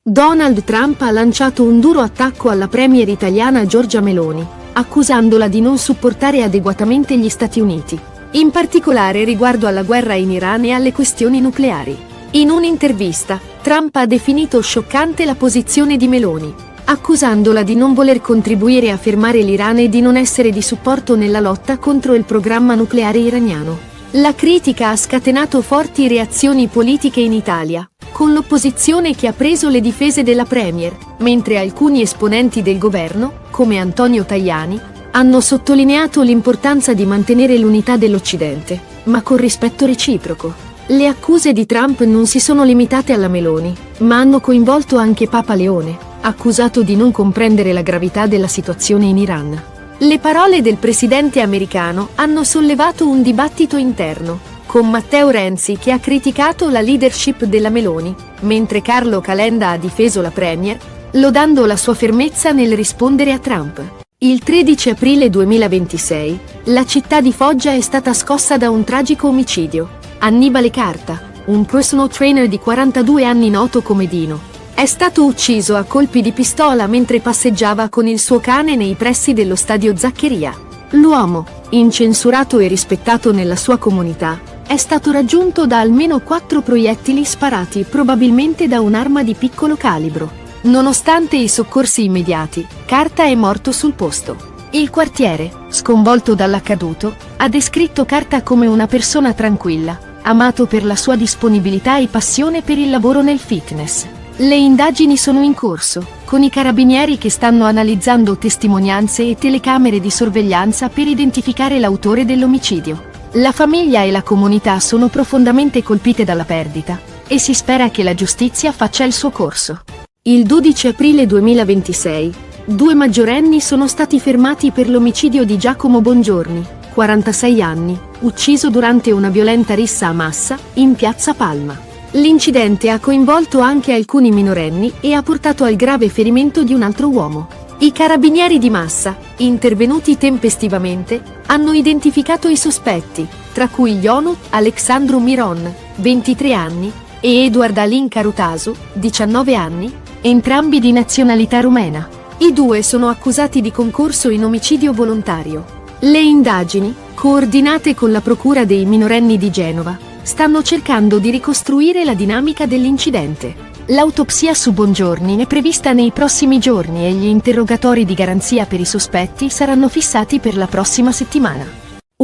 Donald Trump ha lanciato un duro attacco alla premier italiana Giorgia Meloni, accusandola di non supportare adeguatamente gli Stati Uniti, in particolare riguardo alla guerra in Iran e alle questioni nucleari. In un'intervista, Trump ha definito scioccante la posizione di Meloni, accusandola di non voler contribuire a fermare l'Iran e di non essere di supporto nella lotta contro il programma nucleare iraniano. La critica ha scatenato forti reazioni politiche in Italia, con l'opposizione che ha preso le difese della premier, mentre alcuni esponenti del governo, come Antonio Tajani, hanno sottolineato l'importanza di mantenere l'unità dell'Occidente, ma con rispetto reciproco. Le accuse di Trump non si sono limitate alla Meloni, ma hanno coinvolto anche Papa Leone, accusato di non comprendere la gravità della situazione in Iran. Le parole del presidente americano hanno sollevato un dibattito interno, con Matteo Renzi che ha criticato la leadership della Meloni, mentre Carlo Calenda ha difeso la premier, lodando la sua fermezza nel rispondere a Trump. Il 13 aprile 2026, la città di Foggia è stata scossa da un tragico omicidio. Annibale Carta, un personal trainer di 42 anni noto come Dino, è stato ucciso a colpi di pistola mentre passeggiava con il suo cane nei pressi dello stadio Zaccheria. L'uomo, incensurato e rispettato nella sua comunità, è stato raggiunto da almeno 4 proiettili sparati probabilmente da un'arma di piccolo calibro. Nonostante i soccorsi immediati, Carta è morto sul posto. Il quartiere, sconvolto dall'accaduto, ha descritto Carta come una persona tranquilla, amato per la sua disponibilità e passione per il lavoro nel fitness. Le indagini sono in corso, con i carabinieri che stanno analizzando testimonianze e telecamere di sorveglianza per identificare l'autore dell'omicidio. La famiglia e la comunità sono profondamente colpite dalla perdita, e si spera che la giustizia faccia il suo corso. Il 12 aprile 2026, 2 maggiorenni sono stati fermati per l'omicidio di Giacomo Bongiorni, 46 anni, ucciso durante una violenta rissa a Massa, in piazza Palma. L'incidente ha coinvolto anche alcuni minorenni e ha portato al grave ferimento di un altro uomo. I carabinieri di Massa, intervenuti tempestivamente, hanno identificato i sospetti, tra cui Ionut Alexandru Miron, 23 anni, e Eduard Alin Carutasu, 19 anni, entrambi di nazionalità rumena. I due sono accusati di concorso in omicidio volontario. Le indagini, coordinate con la Procura dei minorenni di Genova, stanno cercando di ricostruire la dinamica dell'incidente. L'autopsia su Bongiorni è prevista nei prossimi giorni e gli interrogatori di garanzia per i sospetti saranno fissati per la prossima settimana.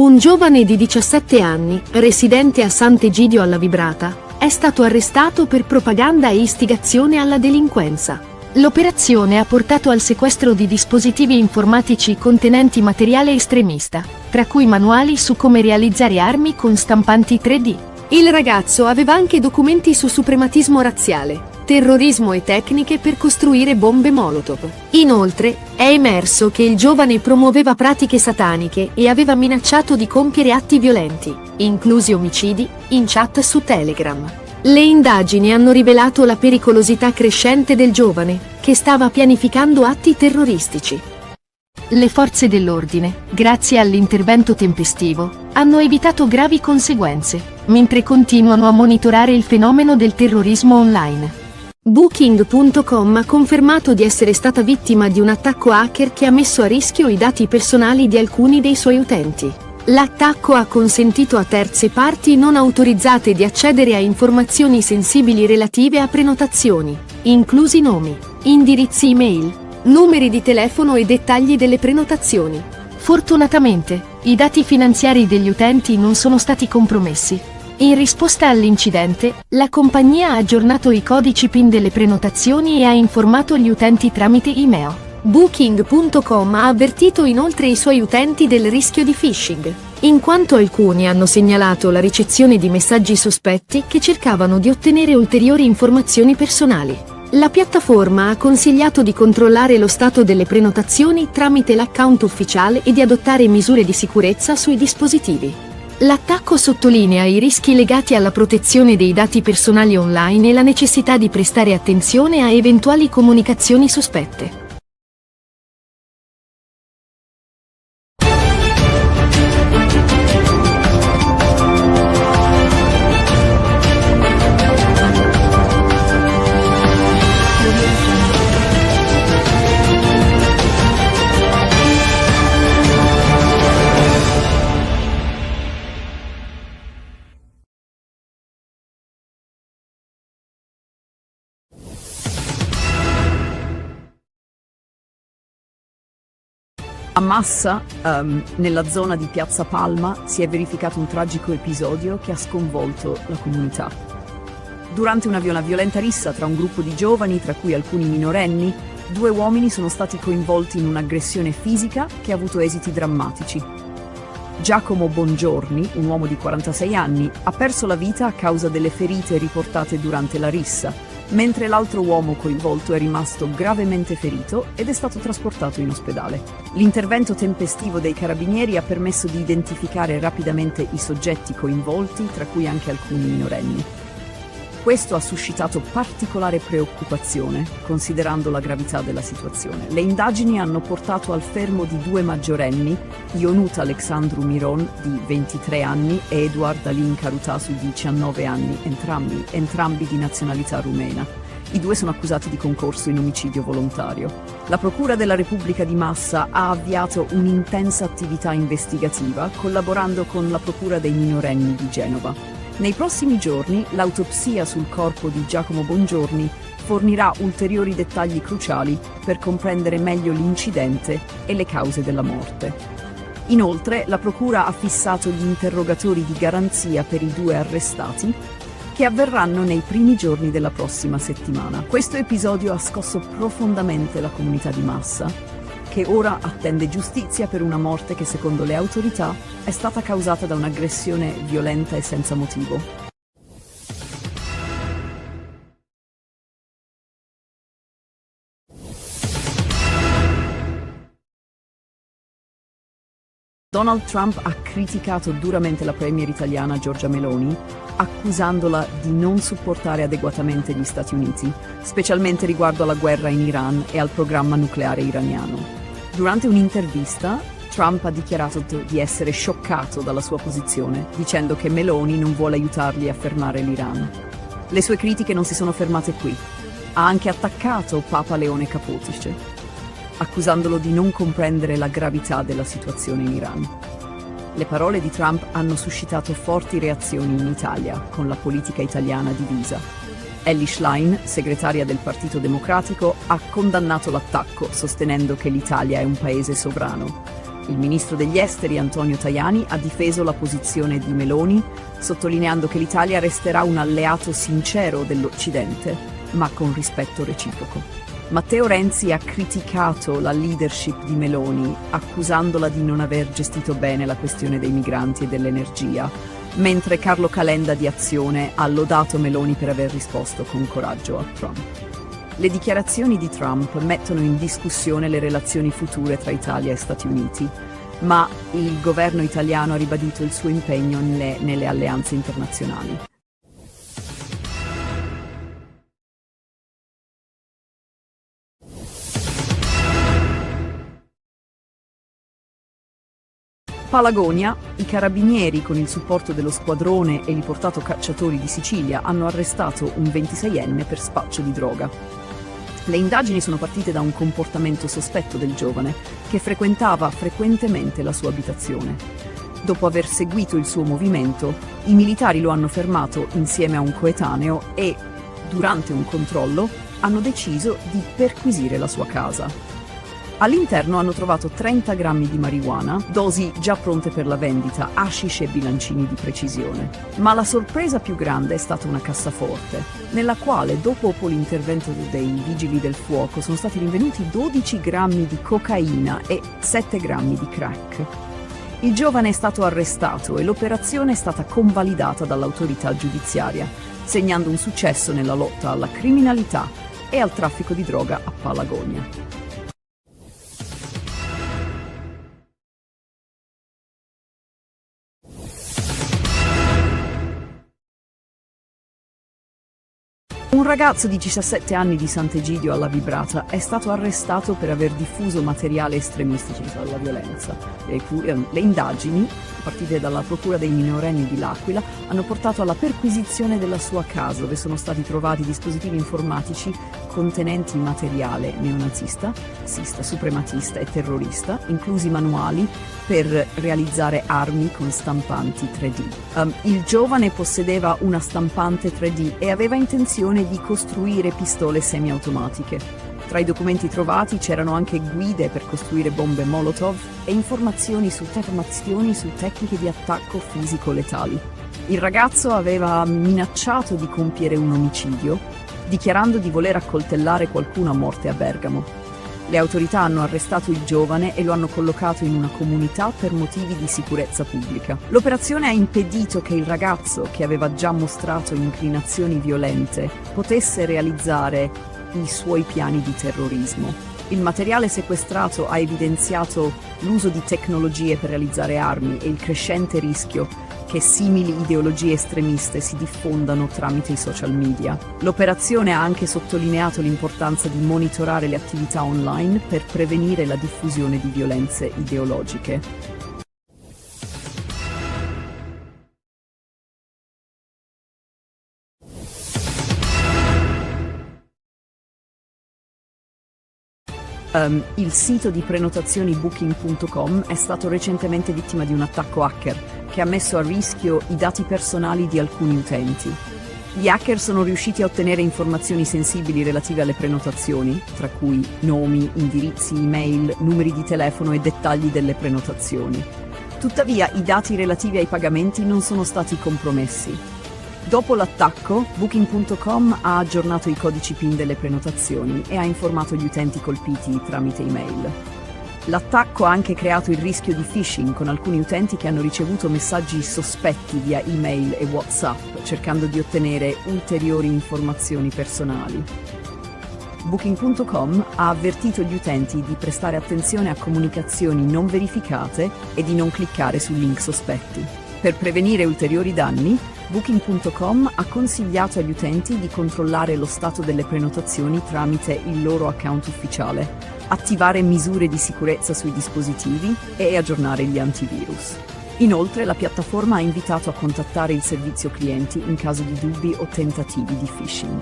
Un giovane di 17 anni, residente a Sant'Egidio alla Vibrata, è stato arrestato per propaganda e istigazione alla delinquenza. L'operazione ha portato al sequestro di dispositivi informatici contenenti materiale estremista, tra cui manuali su come realizzare armi con stampanti 3D. Il ragazzo aveva anche documenti su suprematismo razziale, terrorismo e tecniche per costruire bombe Molotov. Inoltre, è emerso che il giovane promuoveva pratiche sataniche e aveva minacciato di compiere atti violenti, inclusi omicidi, in chat su Telegram. Le indagini hanno rivelato la pericolosità crescente del giovane, che stava pianificando atti terroristici. Le forze dell'ordine, grazie all'intervento tempestivo, hanno evitato gravi conseguenze, mentre continuano a monitorare il fenomeno del terrorismo online. Booking.com ha confermato di essere stata vittima di un attacco hacker che ha messo a rischio i dati personali di alcuni dei suoi utenti. L'attacco ha consentito a terze parti non autorizzate di accedere a informazioni sensibili relative a prenotazioni, inclusi nomi, indirizzi email, numeri di telefono e dettagli delle prenotazioni. Fortunatamente, i dati finanziari degli utenti non sono stati compromessi. In risposta all'incidente, la compagnia ha aggiornato i codici PIN delle prenotazioni e ha informato gli utenti tramite email. Booking.com ha avvertito inoltre i suoi utenti del rischio di phishing, in quanto alcuni hanno segnalato la ricezione di messaggi sospetti che cercavano di ottenere ulteriori informazioni personali. La piattaforma ha consigliato di controllare lo stato delle prenotazioni tramite l'account ufficiale e di adottare misure di sicurezza sui dispositivi. L'attacco sottolinea i rischi legati alla protezione dei dati personali online e la necessità di prestare attenzione a eventuali comunicazioni sospette. A Massa, nella zona di Piazza Palma, si è verificato un tragico episodio che ha sconvolto la comunità. Durante una violenta rissa tra un gruppo di giovani, tra cui alcuni minorenni, 2 uomini sono stati coinvolti in un'aggressione fisica che ha avuto esiti drammatici. Giacomo Bongiorni, un uomo di 46 anni, ha perso la vita a causa delle ferite riportate durante la rissa, mentre l'altro uomo coinvolto è rimasto gravemente ferito ed è stato trasportato in ospedale. L'intervento tempestivo dei carabinieri ha permesso di identificare rapidamente i soggetti coinvolti, tra cui anche alcuni minorenni. Questo ha suscitato particolare preoccupazione, considerando la gravità della situazione. Le indagini hanno portato al fermo di 2 maggiorenni, Ionut Alexandru Miron, di 23 anni, e Eduard Alin Carutasu, di 19 anni, entrambi di nazionalità rumena. I 2 sono accusati di concorso in omicidio volontario. La Procura della Repubblica di Massa ha avviato un'intensa attività investigativa, collaborando con la Procura dei minorenni di Genova. Nei prossimi giorni, l'autopsia sul corpo di Giacomo Bongiorni fornirà ulteriori dettagli cruciali per comprendere meglio l'incidente e le cause della morte. Inoltre, la Procura ha fissato gli interrogatori di garanzia per i 2 arrestati, che avverranno nei primi giorni della prossima settimana. Questo episodio ha scosso profondamente la comunità di Massa, che ora attende giustizia per una morte che, secondo le autorità, è stata causata da un'aggressione violenta e senza motivo. Donald Trump ha criticato duramente la premier italiana Giorgia Meloni, accusandola di non supportare adeguatamente gli Stati Uniti, specialmente riguardo alla guerra in Iran e al programma nucleare iraniano. Durante un'intervista, Trump ha dichiarato di essere scioccato dalla sua posizione, dicendo che Meloni non vuole aiutargli a fermare l'Iran. Le sue critiche non si sono fermate qui. Ha anche attaccato Papa Leone Capodice. accusandolo di non comprendere la gravità della situazione in Iran. Le parole di Trump hanno suscitato forti reazioni in Italia, con la politica italiana divisa. Elly Schlein, segretaria del Partito Democratico, ha condannato l'attacco, sostenendo che l'Italia è un paese sovrano. Il ministro degli esteri Antonio Tajani ha difeso la posizione di Meloni, sottolineando che l'Italia resterà un alleato sincero dell'Occidente, ma con rispetto reciproco. Matteo Renzi ha criticato la leadership di Meloni, accusandola di non aver gestito bene la questione dei migranti e dell'energia, mentre Carlo Calenda di Azione ha lodato Meloni per aver risposto con coraggio a Trump. Le dichiarazioni di Trump mettono in discussione le relazioni future tra Italia e Stati Uniti, ma il governo italiano ha ribadito il suo impegno nelle alleanze internazionali. Palagonia, i carabinieri con il supporto dello squadrone eliportato cacciatori di Sicilia hanno arrestato un 26enne per spaccio di droga. Le indagini sono partite da un comportamento sospetto del giovane, che frequentava frequentemente la sua abitazione. Dopo aver seguito il suo movimento, i militari lo hanno fermato insieme a un coetaneo e, durante un controllo, hanno deciso di perquisire la sua casa. All'interno hanno trovato 30 grammi di marijuana, dosi già pronte per la vendita, hashish e bilancini di precisione. Ma la sorpresa più grande è stata una cassaforte, nella quale, dopo l'intervento dei vigili del fuoco, sono stati rinvenuti 12 grammi di cocaina e 7 grammi di crack. Il giovane è stato arrestato e l'operazione è stata convalidata dall'autorità giudiziaria, segnando un successo nella lotta alla criminalità e al traffico di droga a Palagonia. Un ragazzo di 17 anni di Sant'Egidio alla Vibrata è stato arrestato per aver diffuso materiale estremistico sulla violenza. Le indagini, partite dalla Procura dei minorenni di L'Aquila, hanno portato alla perquisizione della sua casa, dove sono stati trovati dispositivi informatici contenenti materiale neonazista, razzista, suprematista e terrorista, inclusi manuali per realizzare armi con stampanti 3D. Il giovane possedeva una stampante 3D e aveva intenzione di costruire pistole semiautomatiche. Tra i documenti trovati c'erano anche guide per costruire bombe Molotov e informazioni su tecniche di attacco fisico letali. Il ragazzo aveva minacciato di compiere un omicidio, dichiarando di voler accoltellare qualcuno a morte a Bergamo. Le autorità hanno arrestato il giovane e lo hanno collocato in una comunità per motivi di sicurezza pubblica. L'operazione ha impedito che il ragazzo, che aveva già mostrato inclinazioni violente, potesse realizzare i suoi piani di terrorismo. Il materiale sequestrato ha evidenziato l'uso di tecnologie per realizzare armi e il crescente rischio che simili ideologie estremiste si diffondano tramite i social media. L'operazione ha anche sottolineato l'importanza di monitorare le attività online per prevenire la diffusione di violenze ideologiche. Il sito di prenotazioni Booking.com è stato recentemente vittima di un attacco hacker che ha messo a rischio i dati personali di alcuni utenti. Gli hacker sono riusciti a ottenere informazioni sensibili relative alle prenotazioni, tra cui nomi, indirizzi, email, numeri di telefono e dettagli delle prenotazioni. Tuttavia, i dati relativi ai pagamenti non sono stati compromessi. Dopo l'attacco, Booking.com ha aggiornato i codici PIN delle prenotazioni e ha informato gli utenti colpiti tramite email. L'attacco ha anche creato il rischio di phishing con alcuni utenti che hanno ricevuto messaggi sospetti via email e WhatsApp, cercando di ottenere ulteriori informazioni personali. Booking.com ha avvertito gli utenti di prestare attenzione a comunicazioni non verificate e di non cliccare su link sospetti. Per prevenire ulteriori danni, Booking.com ha consigliato agli utenti di controllare lo stato delle prenotazioni tramite il loro account ufficiale, attivare misure di sicurezza sui dispositivi e aggiornare gli antivirus. Inoltre, la piattaforma ha invitato a contattare il servizio clienti in caso di dubbi o tentativi di phishing.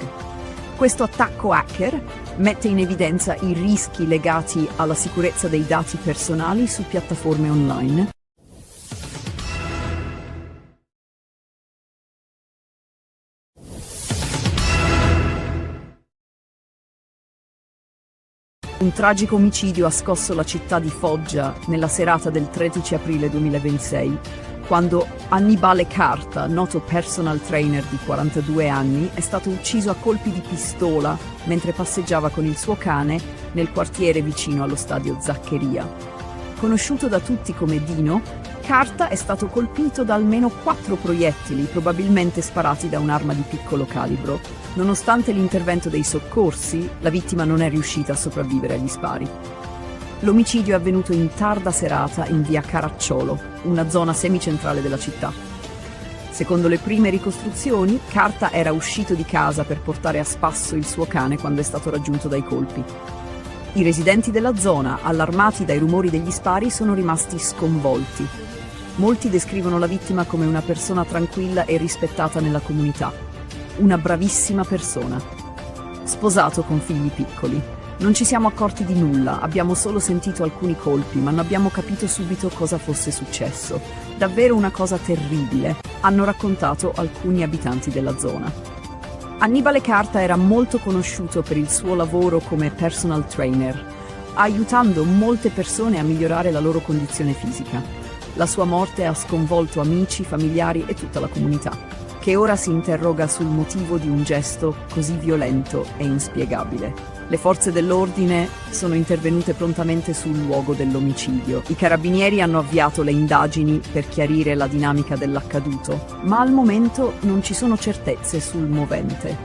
Questo attacco hacker mette in evidenza i rischi legati alla sicurezza dei dati personali su piattaforme online. Un tragico omicidio ha scosso la città di Foggia nella serata del 13 aprile 2026, quando Annibale Carta, noto personal trainer di 42 anni, è stato ucciso a colpi di pistola mentre passeggiava con il suo cane nel quartiere vicino allo stadio Zaccheria. Conosciuto da tutti come Dino, Carta è stato colpito da almeno 4 proiettili, probabilmente sparati da un'arma di piccolo calibro. Nonostante l'intervento dei soccorsi, la vittima non è riuscita a sopravvivere agli spari. L'omicidio è avvenuto in tarda serata in via Caracciolo, una zona semicentrale della città. Secondo le prime ricostruzioni, Carta era uscito di casa per portare a spasso il suo cane quando è stato raggiunto dai colpi. I residenti della zona, allarmati dai rumori degli spari, sono rimasti sconvolti. Molti descrivono la vittima come una persona tranquilla e rispettata nella comunità. Una bravissima persona. Sposato con figli piccoli. Non ci siamo accorti di nulla, abbiamo solo sentito alcuni colpi, ma non abbiamo capito subito cosa fosse successo. Davvero una cosa terribile, hanno raccontato alcuni abitanti della zona. Annibale Carta era molto conosciuto per il suo lavoro come personal trainer, aiutando molte persone a migliorare la loro condizione fisica. La sua morte ha sconvolto amici, familiari e tutta la comunità, che ora si interroga sul motivo di un gesto così violento e inspiegabile. Le forze dell'ordine sono intervenute prontamente sul luogo dell'omicidio. I carabinieri hanno avviato le indagini per chiarire la dinamica dell'accaduto, ma al momento non ci sono certezze sul movente.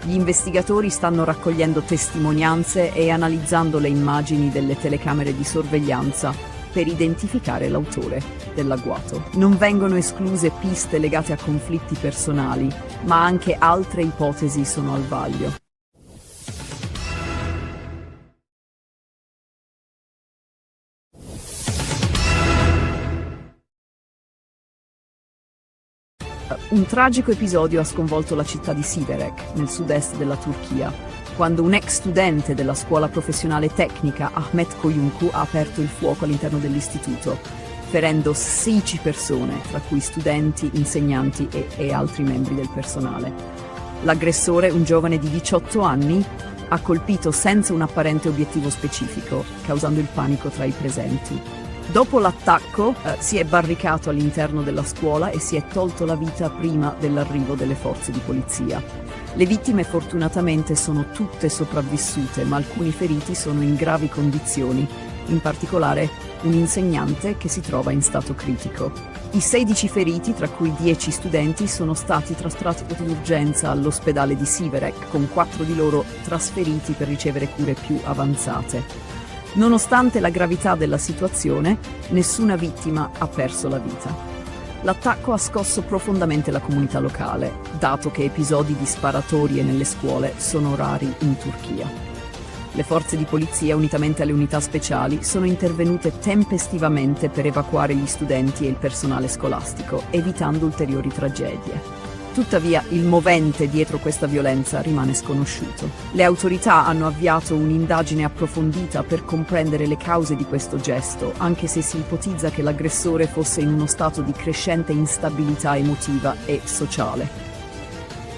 Gli investigatori stanno raccogliendo testimonianze e analizzando le immagini delle telecamere di sorveglianza per identificare l'autore dell'agguato. Non vengono escluse piste legate a conflitti personali, ma anche altre ipotesi sono al vaglio. Un tragico episodio ha sconvolto la città di Siverek, nel sud-est della Turchia, quando un ex studente della scuola professionale tecnica, Ahmet Koyuncu, ha aperto il fuoco all'interno dell'istituto, ferendo 16 persone, tra cui studenti, insegnanti e altri membri del personale. L'aggressore, un giovane di 18 anni, ha colpito senza un apparente obiettivo specifico, causando il panico tra i presenti. Dopo l'attacco si è barricato all'interno della scuola e si è tolto la vita prima dell'arrivo delle forze di polizia. Le vittime fortunatamente sono tutte sopravvissute, ma alcuni feriti sono in gravi condizioni, in particolare un insegnante che si trova in stato critico. I 16 feriti, tra cui 10 studenti, sono stati trasportati d'urgenza all'ospedale di Siverek, con 4 di loro trasferiti per ricevere cure più avanzate. Nonostante la gravità della situazione, nessuna vittima ha perso la vita. L'attacco ha scosso profondamente la comunità locale, dato che episodi di sparatorie nelle scuole sono rari in Turchia. Le forze di polizia, unitamente alle unità speciali, sono intervenute tempestivamente per evacuare gli studenti e il personale scolastico, evitando ulteriori tragedie. Tuttavia, il movente dietro questa violenza rimane sconosciuto. Le autorità hanno avviato un'indagine approfondita per comprendere le cause di questo gesto, anche se si ipotizza che l'aggressore fosse in uno stato di crescente instabilità emotiva e sociale.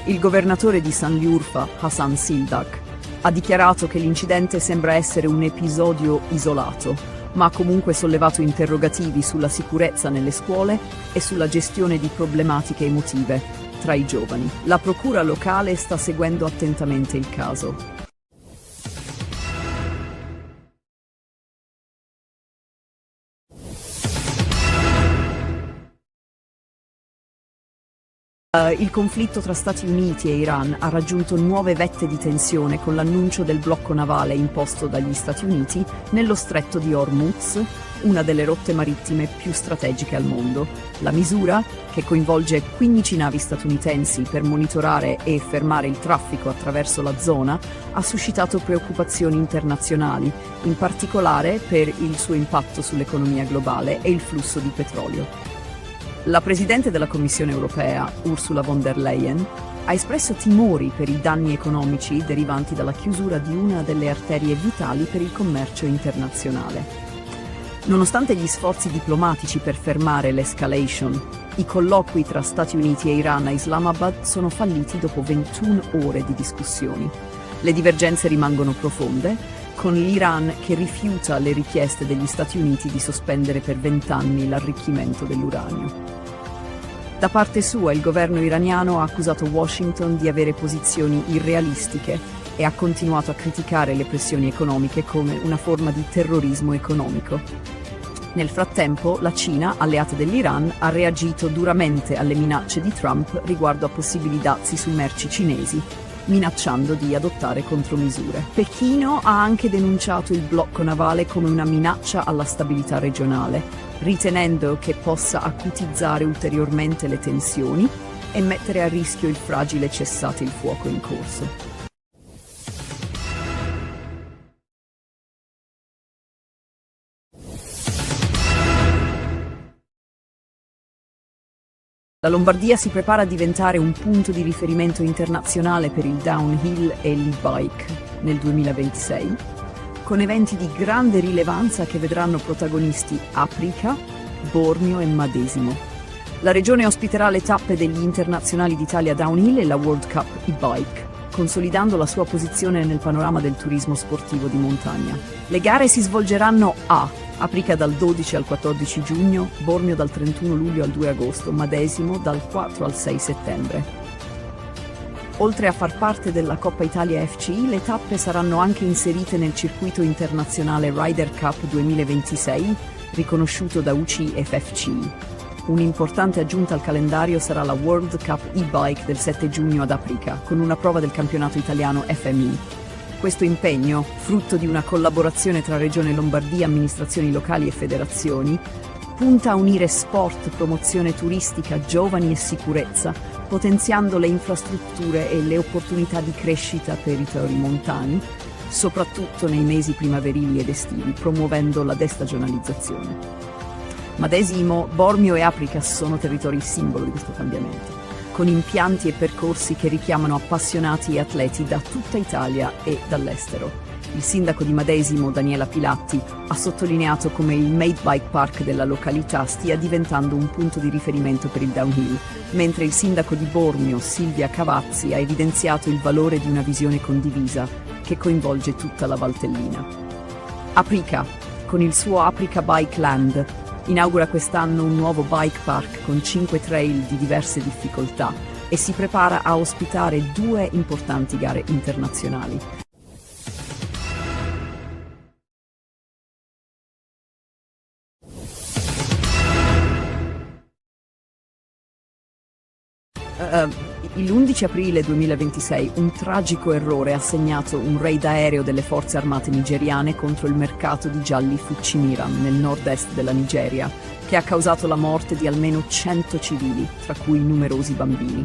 Il governatore di Sanliurfa, Hasan Sildak, ha dichiarato che l'incidente sembra essere un episodio isolato, ma ha comunque sollevato interrogativi sulla sicurezza nelle scuole e sulla gestione di problematiche emotive tra i giovani. La procura locale sta seguendo attentamente il caso. Il conflitto tra Stati Uniti e Iran ha raggiunto nuove vette di tensione con l'annuncio del blocco navale imposto dagli Stati Uniti nello stretto di Hormuz, una delle rotte marittime più strategiche al mondo. La misura, che coinvolge 15 navi statunitensi per monitorare e fermare il traffico attraverso la zona, ha suscitato preoccupazioni internazionali, in particolare per il suo impatto sull'economia globale e il flusso di petrolio. La Presidente della Commissione europea, Ursula von der Leyen, ha espresso timori per i danni economici derivanti dalla chiusura di una delle arterie vitali per il commercio internazionale. Nonostante gli sforzi diplomatici per fermare l'escalation, i colloqui tra Stati Uniti e Iran a Islamabad sono falliti dopo 21 ore di discussioni. Le divergenze rimangono profonde, con l'Iran che rifiuta le richieste degli Stati Uniti di sospendere per 20 anni l'arricchimento dell'uranio. Da parte sua, il governo iraniano ha accusato Washington di avere posizioni irrealistiche e ha continuato a criticare le pressioni economiche come una forma di terrorismo economico. Nel frattempo, la Cina, alleata dell'Iran, ha reagito duramente alle minacce di Trump riguardo a possibili dazi su merci cinesi, minacciando di adottare contromisure. Pechino ha anche denunciato il blocco navale come una minaccia alla stabilità regionale, ritenendo che possa acutizzare ulteriormente le tensioni e mettere a rischio il fragile cessate il fuoco in corso. La Lombardia si prepara a diventare un punto di riferimento internazionale per il downhill e l'e-bike nel 2026, con eventi di grande rilevanza che vedranno protagonisti Aprica, Bormio e Madesimo. La regione ospiterà le tappe degli internazionali d'Italia downhill e la World Cup e-bike, consolidando la sua posizione nel panorama del turismo sportivo di montagna. Le gare si svolgeranno a Aprica dal 12 al 14 giugno, Bormio dal 31 luglio al 2 agosto, Madesimo dal 4 al 6 settembre. Oltre a far parte della Coppa Italia FCI, le tappe saranno anche inserite nel circuito internazionale Ryder Cup 2026, riconosciuto da UCI e FFCI. Un'importante aggiunta al calendario sarà la World Cup e-bike del 7 giugno ad Aprica, con una prova del campionato italiano FMI. Questo impegno, frutto di una collaborazione tra Regione Lombardia, amministrazioni locali e federazioni, punta a unire sport, promozione turistica, giovani e sicurezza, potenziando le infrastrutture e le opportunità di crescita per i territori montani, soprattutto nei mesi primaverili ed estivi, promuovendo la destagionalizzazione. Madesimo, Bormio e Aprica sono territori simbolo di questo cambiamento, con impianti e percorsi che richiamano appassionati e atleti da tutta Italia e dall'estero. Il sindaco di Madesimo, Daniela Pilatti, ha sottolineato come il Made Bike Park della località stia diventando un punto di riferimento per il downhill, mentre il sindaco di Bormio, Silvia Cavazzi, ha evidenziato il valore di una visione condivisa che coinvolge tutta la Valtellina. Aprica, con il suo Aprica Bike Land, inaugura quest'anno un nuovo bike park con 5 trail di diverse difficoltà e si prepara a ospitare 2 importanti gare internazionali. L'11 aprile 2026 un tragico errore ha segnato un raid aereo delle forze armate nigeriane contro il mercato di gialli Fucimiram nel nord-est della Nigeria, che ha causato la morte di almeno 100 civili, tra cui numerosi bambini.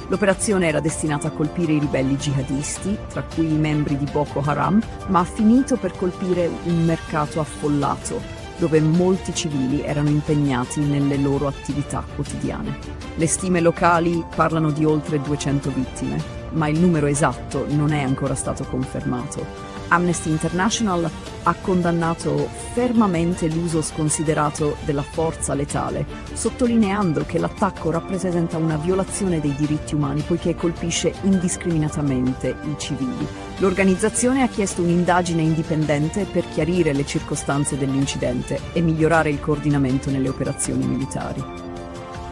L'operazione era destinata a colpire i ribelli jihadisti, tra cui i membri di Boko Haram, ma ha finito per colpire un mercato affollato, dove molti civili erano impegnati nelle loro attività quotidiane. Le stime locali parlano di oltre 200 vittime, ma il numero esatto non è ancora stato confermato. Amnesty International ha condannato fermamente l'uso sconsiderato della forza letale, sottolineando che l'attacco rappresenta una violazione dei diritti umani poiché colpisce indiscriminatamente i civili. L'organizzazione ha chiesto un'indagine indipendente per chiarire le circostanze dell'incidente e migliorare il coordinamento nelle operazioni militari.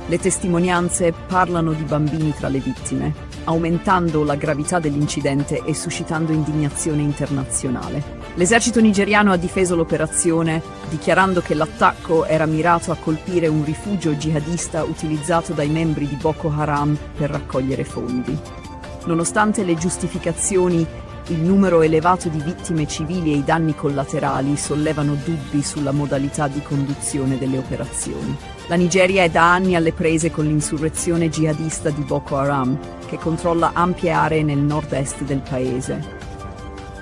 Le testimonianze parlano di bambini tra le vittime, aumentando la gravità dell'incidente e suscitando indignazione internazionale. L'esercito nigeriano ha difeso l'operazione, dichiarando che l'attacco era mirato a colpire un rifugio jihadista utilizzato dai membri di Boko Haram per raccogliere fondi. Nonostante le giustificazioni, il numero elevato di vittime civili e i danni collaterali sollevano dubbi sulla modalità di conduzione delle operazioni. La Nigeria è da anni alle prese con l'insurrezione jihadista di Boko Haram, che controlla ampie aree nel nord-est del paese.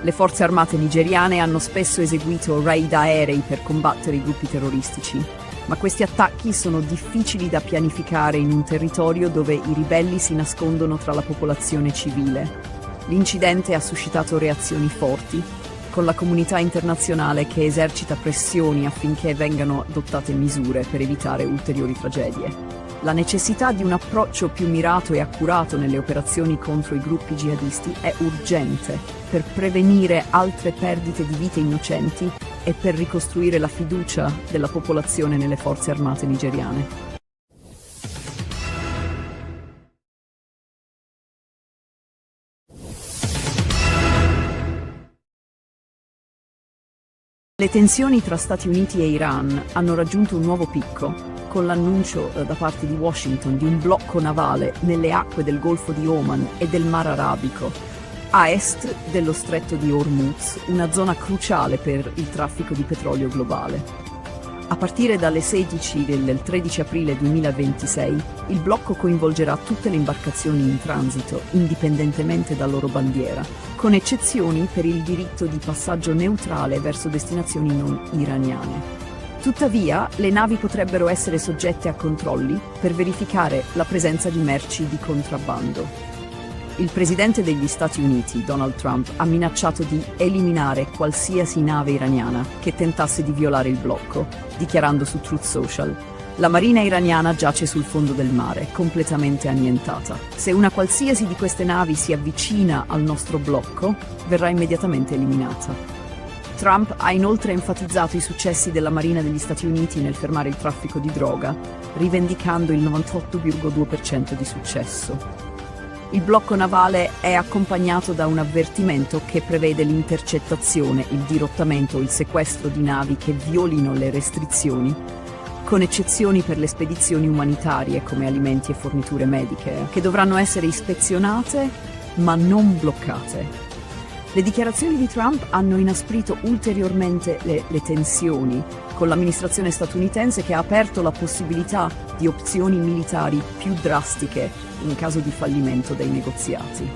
Le forze armate nigeriane hanno spesso eseguito raid aerei per combattere i gruppi terroristici, Ma questi attacchi sono difficili da pianificare in un territorio dove i ribelli si nascondono tra la popolazione civile. L'incidente ha suscitato reazioni forti, con la comunità internazionale che esercita pressioni affinché vengano adottate misure per evitare ulteriori tragedie. La necessità di un approccio più mirato e accurato nelle operazioni contro i gruppi jihadisti è urgente per prevenire altre perdite di vite innocenti e per ricostruire la fiducia della popolazione nelle forze armate nigeriane. Le tensioni tra Stati Uniti e Iran hanno raggiunto un nuovo picco con l'annuncio da parte di Washington di un blocco navale nelle acque del Golfo di Oman e del Mar Arabico, a est dello Stretto di Hormuz, una zona cruciale per il traffico di petrolio globale. A partire dalle 16 del 13 aprile 2026, il blocco coinvolgerà tutte le imbarcazioni in transito, indipendentemente dalla loro bandiera, con eccezioni per il diritto di passaggio neutrale verso destinazioni non iraniane. Tuttavia, le navi potrebbero essere soggette a controlli per verificare la presenza di merci di contrabbando. Il presidente degli Stati Uniti, Donald Trump, ha minacciato di eliminare qualsiasi nave iraniana che tentasse di violare il blocco, dichiarando su Truth Social: "La marina iraniana giace sul fondo del mare, completamente annientata. Se una qualsiasi di queste navi si avvicina al nostro blocco, verrà immediatamente eliminata." Trump ha inoltre enfatizzato i successi della Marina degli Stati Uniti nel fermare il traffico di droga, rivendicando il 98,2% di successo. Il blocco navale è accompagnato da un avvertimento che prevede l'intercettazione, il dirottamento o il sequestro di navi che violino le restrizioni, con eccezioni per le spedizioni umanitarie come alimenti e forniture mediche, che dovranno essere ispezionate ma non bloccate. Le dichiarazioni di Trump hanno inasprito ulteriormente le tensioni con l'amministrazione statunitense, che ha aperto la possibilità di opzioni militari più drastiche in caso di fallimento dei negoziati.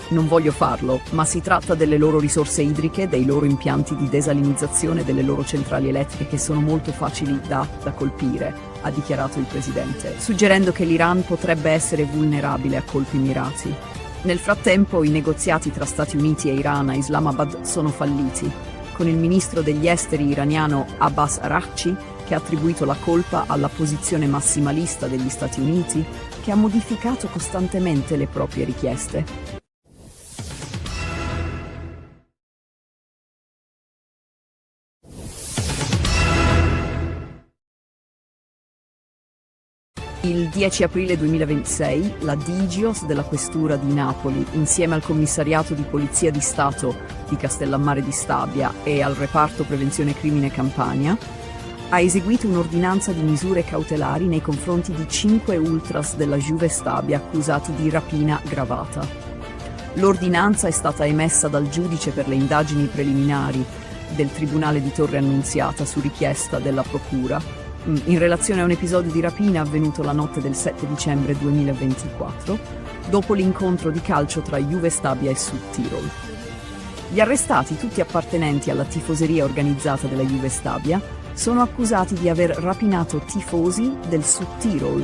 Non voglio farlo, ma si tratta delle loro risorse idriche, dei loro impianti di desalinizzazione, delle loro centrali elettriche, che sono molto facili da colpire, ha dichiarato il presidente, suggerendo che l'Iran potrebbe essere vulnerabile a colpi mirati. Nel frattempo, i negoziati tra Stati Uniti e Iran a Islamabad sono falliti, con il ministro degli esteri iraniano Abbas Araghchi che ha attribuito la colpa alla posizione massimalista degli Stati Uniti, che ha modificato costantemente le proprie richieste. Il 10 aprile 2026, la Digios della Questura di Napoli, insieme al Commissariato di Polizia di Stato di Castellammare di Stabia e al Reparto Prevenzione Crimine Campania, ha eseguito un'ordinanza di misure cautelari nei confronti di 5 ultras della Juve Stabia accusati di rapina aggravata. L'ordinanza è stata emessa dal giudice per le indagini preliminari del Tribunale di Torre Annunziata su richiesta della Procura, in relazione a un episodio di rapina avvenuto la notte del 7 dicembre 2024, dopo l'incontro di calcio tra Juve Stabia e Sud Tirol. Gli arrestati, tutti appartenenti alla tifoseria organizzata della Juve Stabia, sono accusati di aver rapinato tifosi del Sud Tirol,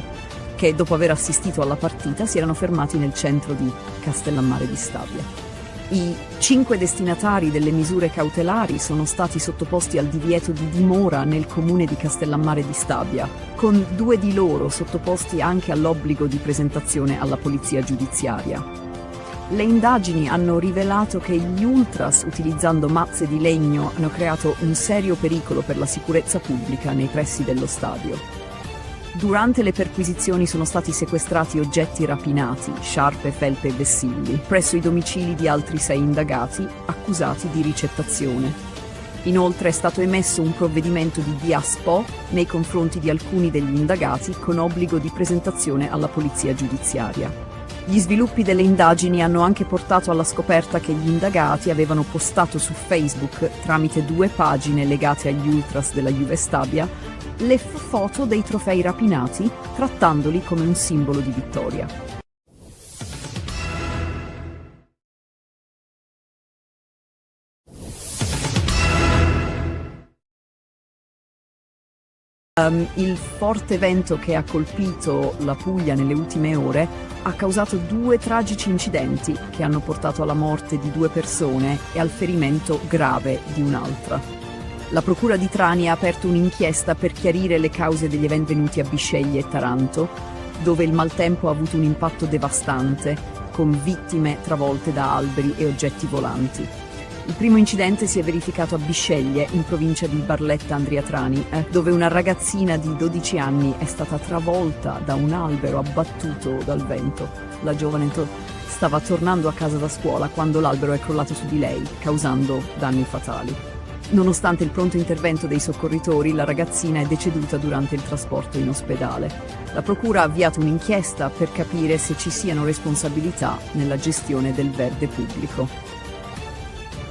che dopo aver assistito alla partita si erano fermati nel centro di Castellammare di Stabia. I 5 destinatari delle misure cautelari sono stati sottoposti al divieto di dimora nel comune di Castellammare di Stabia, con 2 di loro sottoposti anche all'obbligo di presentazione alla polizia giudiziaria. Le indagini hanno rivelato che gli ultras, utilizzando mazze di legno, hanno creato un serio pericolo per la sicurezza pubblica nei pressi dello stadio. Durante le perquisizioni sono stati sequestrati oggetti rapinati, sciarpe, felpe e vessilli, presso i domicili di altri 6 indagati, accusati di ricettazione. Inoltre è stato emesso un provvedimento di DIASPO nei confronti di alcuni degli indagati, con obbligo di presentazione alla polizia giudiziaria. Gli sviluppi delle indagini hanno anche portato alla scoperta che gli indagati avevano postato su Facebook, tramite 2 pagine legate agli ultras della Juve Stabia, le foto dei trofei rapinati, trattandoli come un simbolo di vittoria. Il forte vento che ha colpito la Puglia nelle ultime ore ha causato 2 tragici incidenti che hanno portato alla morte di 2 persone e al ferimento grave di un'altra. La Procura di Trani ha aperto un'inchiesta per chiarire le cause degli eventi venuti a Bisceglie e Taranto, dove il maltempo ha avuto un impatto devastante, con vittime travolte da alberi e oggetti volanti. Il primo incidente si è verificato a Bisceglie, in provincia di Barletta Andria Trani, dove una ragazzina di 12 anni è stata travolta da un albero abbattuto dal vento. La giovane stava tornando a casa da scuola quando l'albero è crollato su di lei, causando danni fatali. Nonostante il pronto intervento dei soccorritori, la ragazzina è deceduta durante il trasporto in ospedale. La procura ha avviato un'inchiesta per capire se ci siano responsabilità nella gestione del verde pubblico.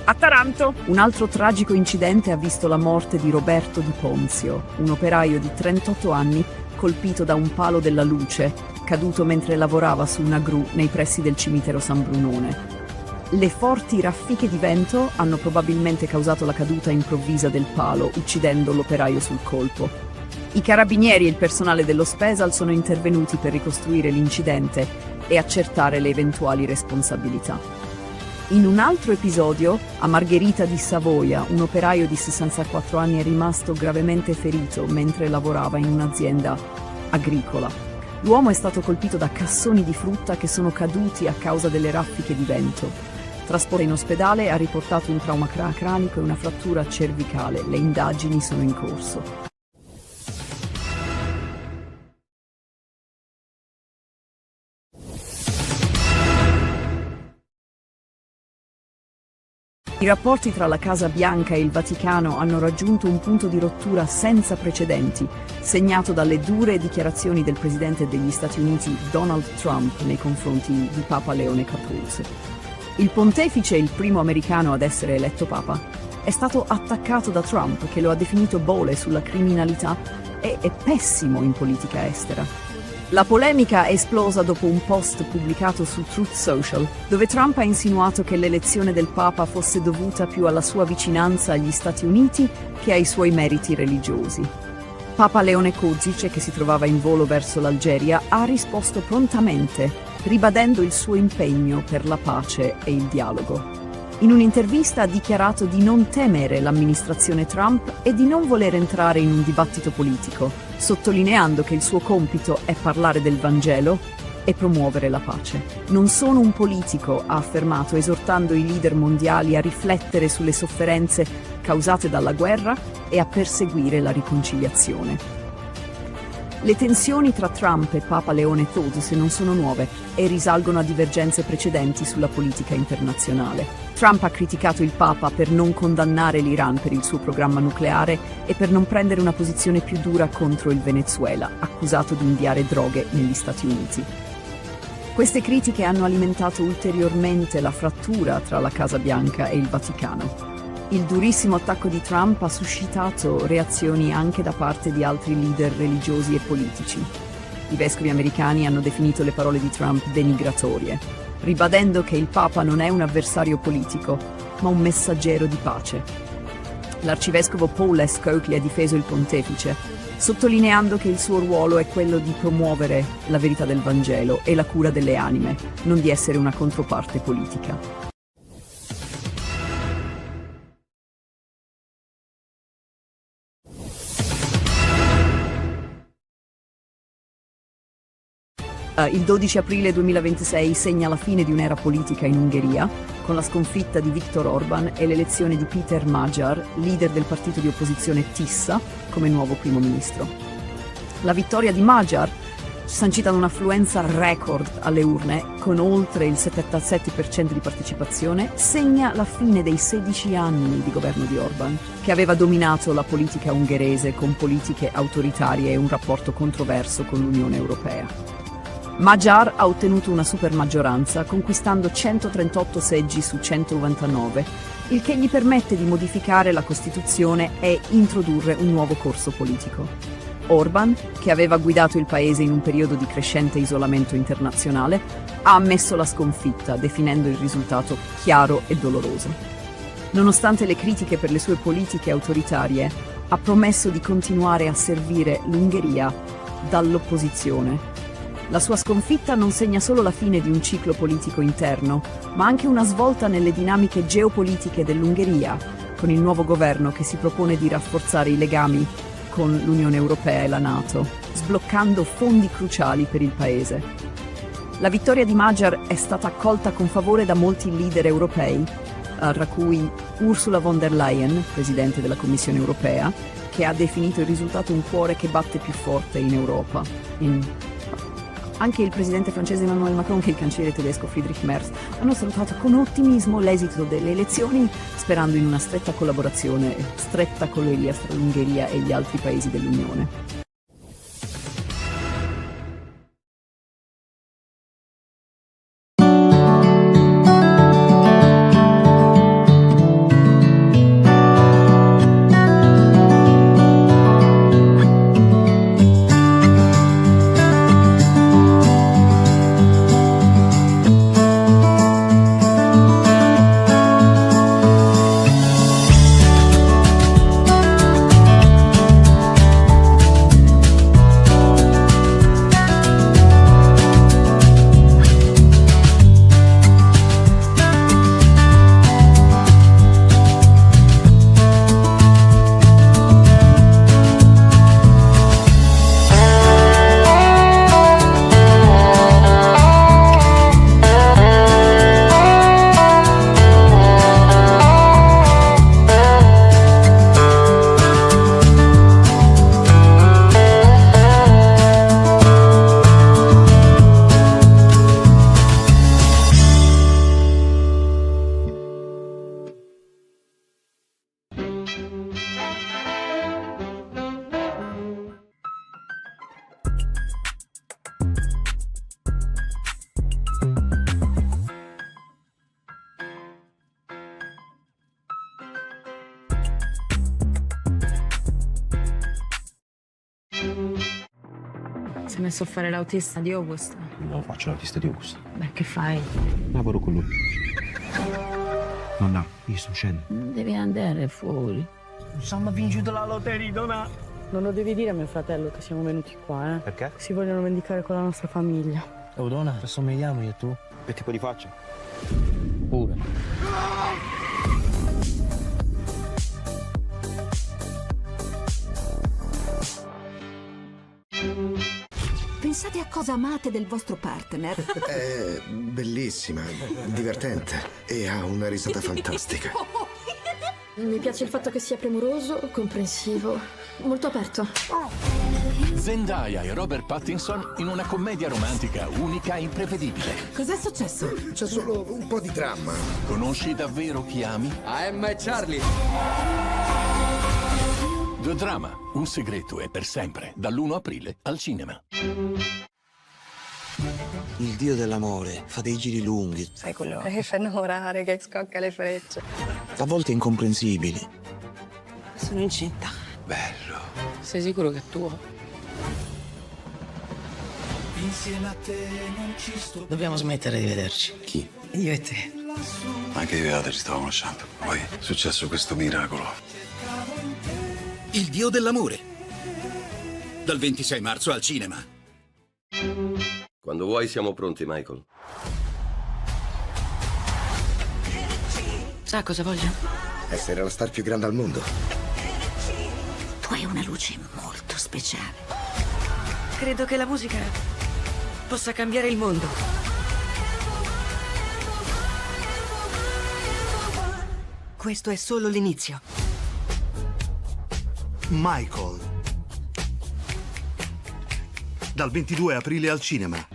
A Taranto, un altro tragico incidente ha visto la morte di Roberto Di Ponzio, un operaio di 38 anni colpito da un palo della luce, caduto mentre lavorava su una gru nei pressi del cimitero San Brunone. Le forti raffiche di vento hanno probabilmente causato la caduta improvvisa del palo, uccidendo l'operaio sul colpo. I carabinieri e il personale dello Spesal sono intervenuti per ricostruire l'incidente e accertare le eventuali responsabilità. In un altro episodio, a Margherita di Savoia, un operaio di 64 anni è rimasto gravemente ferito mentre lavorava in un'azienda agricola. L'uomo è stato colpito da cassoni di frutta che sono caduti a causa delle raffiche di vento. Trasportato in ospedale, ha riportato un trauma cranico e una frattura cervicale. Le indagini sono in corso. I rapporti tra la Casa Bianca e il Vaticano hanno raggiunto un punto di rottura senza precedenti, segnato dalle dure dichiarazioni del presidente degli Stati Uniti Donald Trump nei confronti di Papa Leone XIV. Il pontefice, il primo americano ad essere eletto Papa, è stato attaccato da Trump, che lo ha definito bole sulla criminalità e è pessimo in politica estera. La polemica è esplosa dopo un post pubblicato su Truth Social, dove Trump ha insinuato che l'elezione del Papa fosse dovuta più alla sua vicinanza agli Stati Uniti che ai suoi meriti religiosi. Papa Leone XIV, che si trovava in volo verso l'Algeria, ha risposto prontamente, ribadendo il suo impegno per la pace e il dialogo. In un'intervista ha dichiarato di non temere l'amministrazione Trump e di non voler entrare in un dibattito politico, sottolineando che il suo compito è parlare del Vangelo e promuovere la pace. Non sono un politico, ha affermato, esortando i leader mondiali a riflettere sulle sofferenze causate dalla guerra e a perseguire la riconciliazione. Le tensioni tra Trump e Papa Leone XII non sono nuove e risalgono a divergenze precedenti sulla politica internazionale. Trump ha criticato il Papa per non condannare l'Iran per il suo programma nucleare e per non prendere una posizione più dura contro il Venezuela, accusato di inviare droghe negli Stati Uniti. Queste critiche hanno alimentato ulteriormente la frattura tra la Casa Bianca e il Vaticano. Il durissimo attacco di Trump ha suscitato reazioni anche da parte di altri leader religiosi e politici. I vescovi americani hanno definito le parole di Trump denigratorie, ribadendo che il Papa non è un avversario politico, ma un messaggero di pace. L'arcivescovo Paul S. Coakley ha difeso il pontefice, sottolineando che il suo ruolo è quello di promuovere la verità del Vangelo e la cura delle anime, non di essere una controparte politica. Il 12 aprile 2026 segna la fine di un'era politica in Ungheria, con la sconfitta di Viktor Orban e l'elezione di Péter Magyar, leader del partito di opposizione Tissa, come nuovo primo ministro. La vittoria di Magyar, sancita da un'affluenza record alle urne, con oltre il 77% di partecipazione, segna la fine dei 16 anni di governo di Orban, che aveva dominato la politica ungherese con politiche autoritarie e un rapporto controverso con l'Unione Europea. Magyar ha ottenuto una supermaggioranza, conquistando 138 seggi su 199, il che gli permette di modificare la Costituzione e introdurre un nuovo corso politico. Orban, che aveva guidato il paese in un periodo di crescente isolamento internazionale, ha ammesso la sconfitta, definendo il risultato chiaro e doloroso. Nonostante le critiche per le sue politiche autoritarie, ha promesso di continuare a servire l'Ungheria dall'opposizione. La sua sconfitta non segna solo la fine di un ciclo politico interno, ma anche una svolta nelle dinamiche geopolitiche dell'Ungheria, con il nuovo governo che si propone di rafforzare i legami con l'Unione Europea e la NATO, sbloccando fondi cruciali per il paese. La vittoria di Magyar è stata accolta con favore da molti leader europei, tra cui Ursula von der Leyen, presidente della Commissione Europea, che ha definito il risultato un cuore che batte più forte in Europa. Anche il presidente francese Emmanuel Macron e il cancelliere tedesco Friedrich Merz hanno salutato con ottimismo l'esito delle elezioni, sperando in una stretta collaborazione con l'Ungheria e gli altri paesi dell'Unione. Si è messo a fare l'autista di Augusta. Non faccio l'autista di Augusta. Beh, che fai? Lavoro con lui. Nonna, che succede? Devi andare fuori. Siamo vinto la lotteria, Dona. Non lo devi dire a mio fratello che siamo venuti qua, eh? Perché? Si vogliono vendicare con la nostra famiglia. Oh, Dona, assomigliamo io e tu? Che tipo di faccia? Pure. Pensate a cosa amate del vostro partner. È bellissima, divertente e ha una risata fantastica. Mi piace il fatto che sia premuroso, comprensivo, molto aperto. Zendaya e Robert Pattinson in una commedia romantica unica e imprevedibile. Cos'è successo? C'è solo un po' di dramma. Conosci davvero chi ami? I.M. e Charlie. The Drama, un segreto e per sempre, dall'1 aprile al cinema. Il dio dell'amore fa dei giri lunghi, Sai quello che fa innamorare, che scocca le frecce. a volte incomprensibili. Sono incinta. Bello. Sei sicuro che è tuo? Dobbiamo smettere di vederci. Chi? Io e te. Anche io e Ada ci stavo conoscendo. Poi è successo questo miracolo. Il dio dell'amore. Dal 26 marzo al cinema. Quando vuoi siamo pronti, Michael. Sa cosa voglio? Essere la star più grande al mondo. Tu hai una luce molto speciale. Credo che la musica possa cambiare il mondo. Questo è solo l'inizio. Michael. Dal 22 aprile al cinema.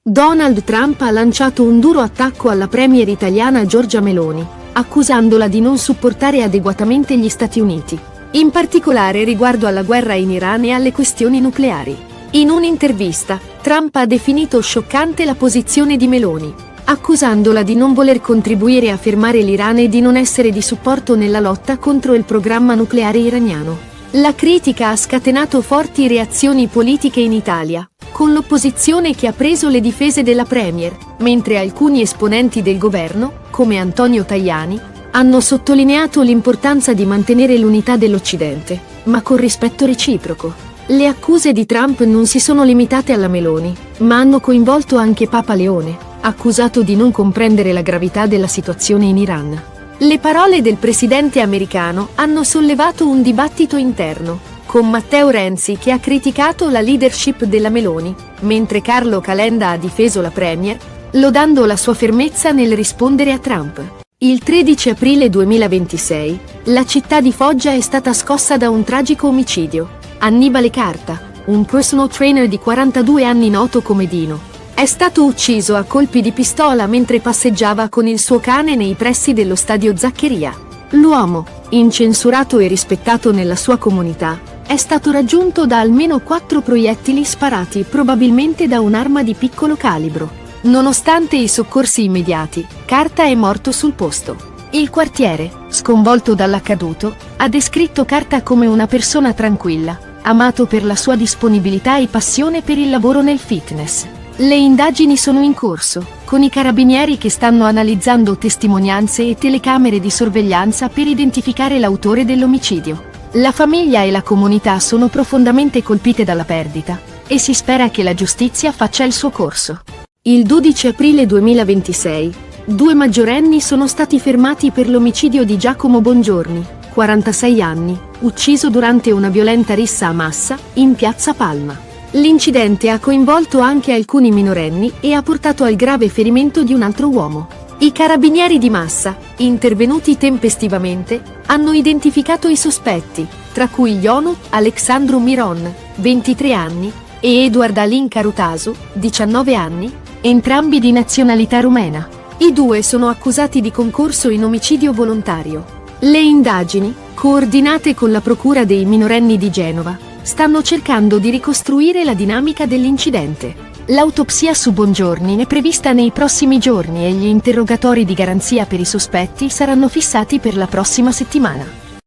Donald Trump ha lanciato un duro attacco alla premier italiana Giorgia Meloni, accusandola di non supportare adeguatamente gli Stati Uniti. in particolare riguardo alla guerra in Iran e alle questioni nucleari. In un'intervista, Trump ha definito scioccante la posizione di Meloni, accusandola di non voler contribuire a fermare l'Iran e di non essere di supporto nella lotta contro il programma nucleare iraniano. La critica ha scatenato forti reazioni politiche in Italia, con l'opposizione che ha preso le difese della Premier, mentre alcuni esponenti del governo, come Antonio Tajani, hanno sottolineato l'importanza di mantenere l'unità dell'Occidente, ma con rispetto reciproco. Le accuse di Trump non si sono limitate alla Meloni, ma hanno coinvolto anche Papa Leone, accusato di non comprendere la gravità della situazione in Iran. Le parole del presidente americano hanno sollevato un dibattito interno, con Matteo Renzi che ha criticato la leadership della Meloni, mentre Carlo Calenda ha difeso la Premier, lodando la sua fermezza nel rispondere a Trump. Il 13 aprile 2026, la città di Foggia è stata scossa da un tragico omicidio. Annibale Carta, un personal trainer di 42 anni noto come Dino, è stato ucciso a colpi di pistola mentre passeggiava con il suo cane nei pressi dello stadio Zaccheria. L'uomo, incensurato e rispettato nella sua comunità, è stato raggiunto da almeno 4 proiettili sparati probabilmente da un'arma di piccolo calibro. Nonostante i soccorsi immediati, Carta è morto sul posto. Il quartiere, sconvolto dall'accaduto, ha descritto Carta come una persona tranquilla, amato per la sua disponibilità e passione per il lavoro nel fitness. Le indagini sono in corso, con i carabinieri che stanno analizzando testimonianze e telecamere di sorveglianza per identificare l'autore dell'omicidio. La famiglia e la comunità sono profondamente colpite dalla perdita, e si spera che la giustizia faccia il suo corso. Il 12 aprile 2026, 2 maggiorenni sono stati fermati per l'omicidio di Giacomo Bongiorni, 46 anni, ucciso durante una violenta rissa a Massa, in piazza Palma. L'incidente ha coinvolto anche alcuni minorenni e ha portato al grave ferimento di un altro uomo. I carabinieri di Massa, intervenuti tempestivamente, hanno identificato i sospetti, tra cui Ionut Alexandru Miron, 23 anni, e Eduard Alin Carutasu, 19 anni, entrambi di nazionalità rumena. I 2 sono accusati di concorso in omicidio volontario. Le indagini, coordinate con la Procura dei minorenni di Genova, stanno cercando di ricostruire la dinamica dell'incidente. L'autopsia su Bongiorni è prevista nei prossimi giorni e gli interrogatori di garanzia per i sospetti saranno fissati per la prossima settimana.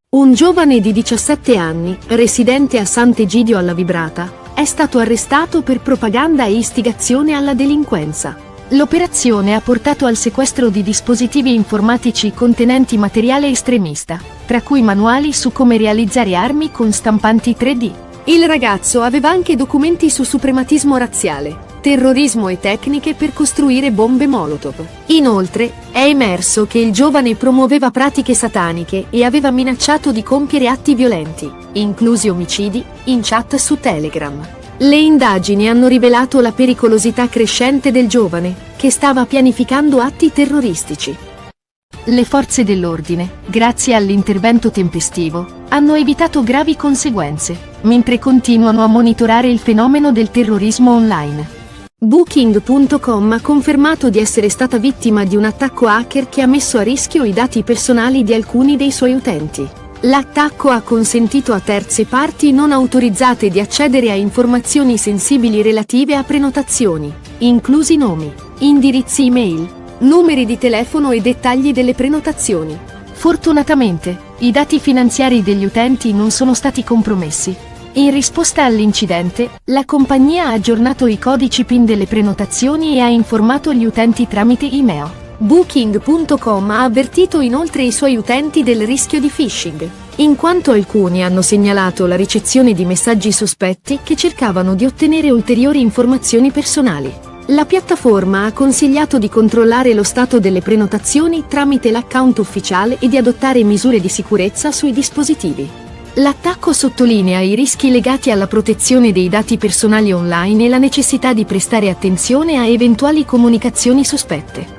Un giovane di 17 anni, residente a Sant'Egidio alla Vibrata, è stato arrestato per propaganda e istigazione alla delinquenza. L'operazione ha portato al sequestro di dispositivi informatici contenenti materiale estremista, tra cui manuali su come realizzare armi con stampanti 3D. Il ragazzo aveva anche documenti su suprematismo razziale, terrorismo e tecniche per costruire bombe Molotov. Inoltre, è emerso che il giovane promuoveva pratiche sataniche e aveva minacciato di compiere atti violenti, inclusi omicidi, in chat su Telegram. Le indagini hanno rivelato la pericolosità crescente del giovane, che stava pianificando atti terroristici. Le forze dell'ordine, grazie all'intervento tempestivo, hanno evitato gravi conseguenze, mentre continuano a monitorare il fenomeno del terrorismo online. Booking.com ha confermato di essere stata vittima di un attacco hacker che ha messo a rischio i dati personali di alcuni dei suoi utenti. L'attacco ha consentito a terze parti non autorizzate di accedere a informazioni sensibili relative a prenotazioni, inclusi nomi, indirizzi email, numeri di telefono e dettagli delle prenotazioni. Fortunatamente, i dati finanziari degli utenti non sono stati compromessi. In risposta all'incidente, la compagnia ha aggiornato i codici PIN delle prenotazioni e ha informato gli utenti tramite email. Booking.com ha avvertito inoltre i suoi utenti del rischio di phishing, in quanto alcuni hanno segnalato la ricezione di messaggi sospetti che cercavano di ottenere ulteriori informazioni personali. La piattaforma ha consigliato di controllare lo stato delle prenotazioni tramite l'account ufficiale e di adottare misure di sicurezza sui dispositivi. L'attacco sottolinea i rischi legati alla protezione dei dati personali online e la necessità di prestare attenzione a eventuali comunicazioni sospette.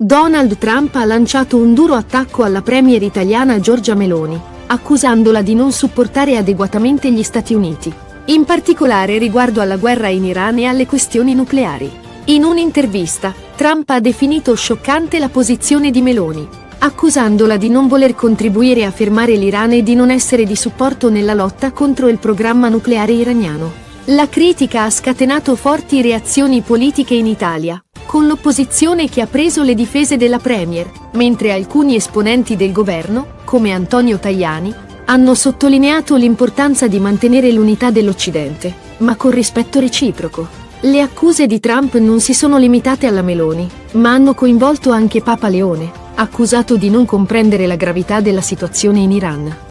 Donald Trump ha lanciato un duro attacco alla premier italiana Giorgia Meloni, accusandola di non supportare adeguatamente gli Stati Uniti, in particolare riguardo alla guerra in Iran e alle questioni nucleari. In un'intervista, Trump ha definito scioccante la posizione di Meloni, accusandola di non voler contribuire a fermare l'Iran e di non essere di supporto nella lotta contro il programma nucleare iraniano. La critica ha scatenato forti reazioni politiche in Italia, con l'opposizione che ha preso le difese della premier, mentre alcuni esponenti del governo, come Antonio Tajani, hanno sottolineato l'importanza di mantenere l'unità dell'Occidente, ma con rispetto reciproco. Le accuse di Trump non si sono limitate alla Meloni, ma hanno coinvolto anche Papa Leone, accusato di non comprendere la gravità della situazione in Iran.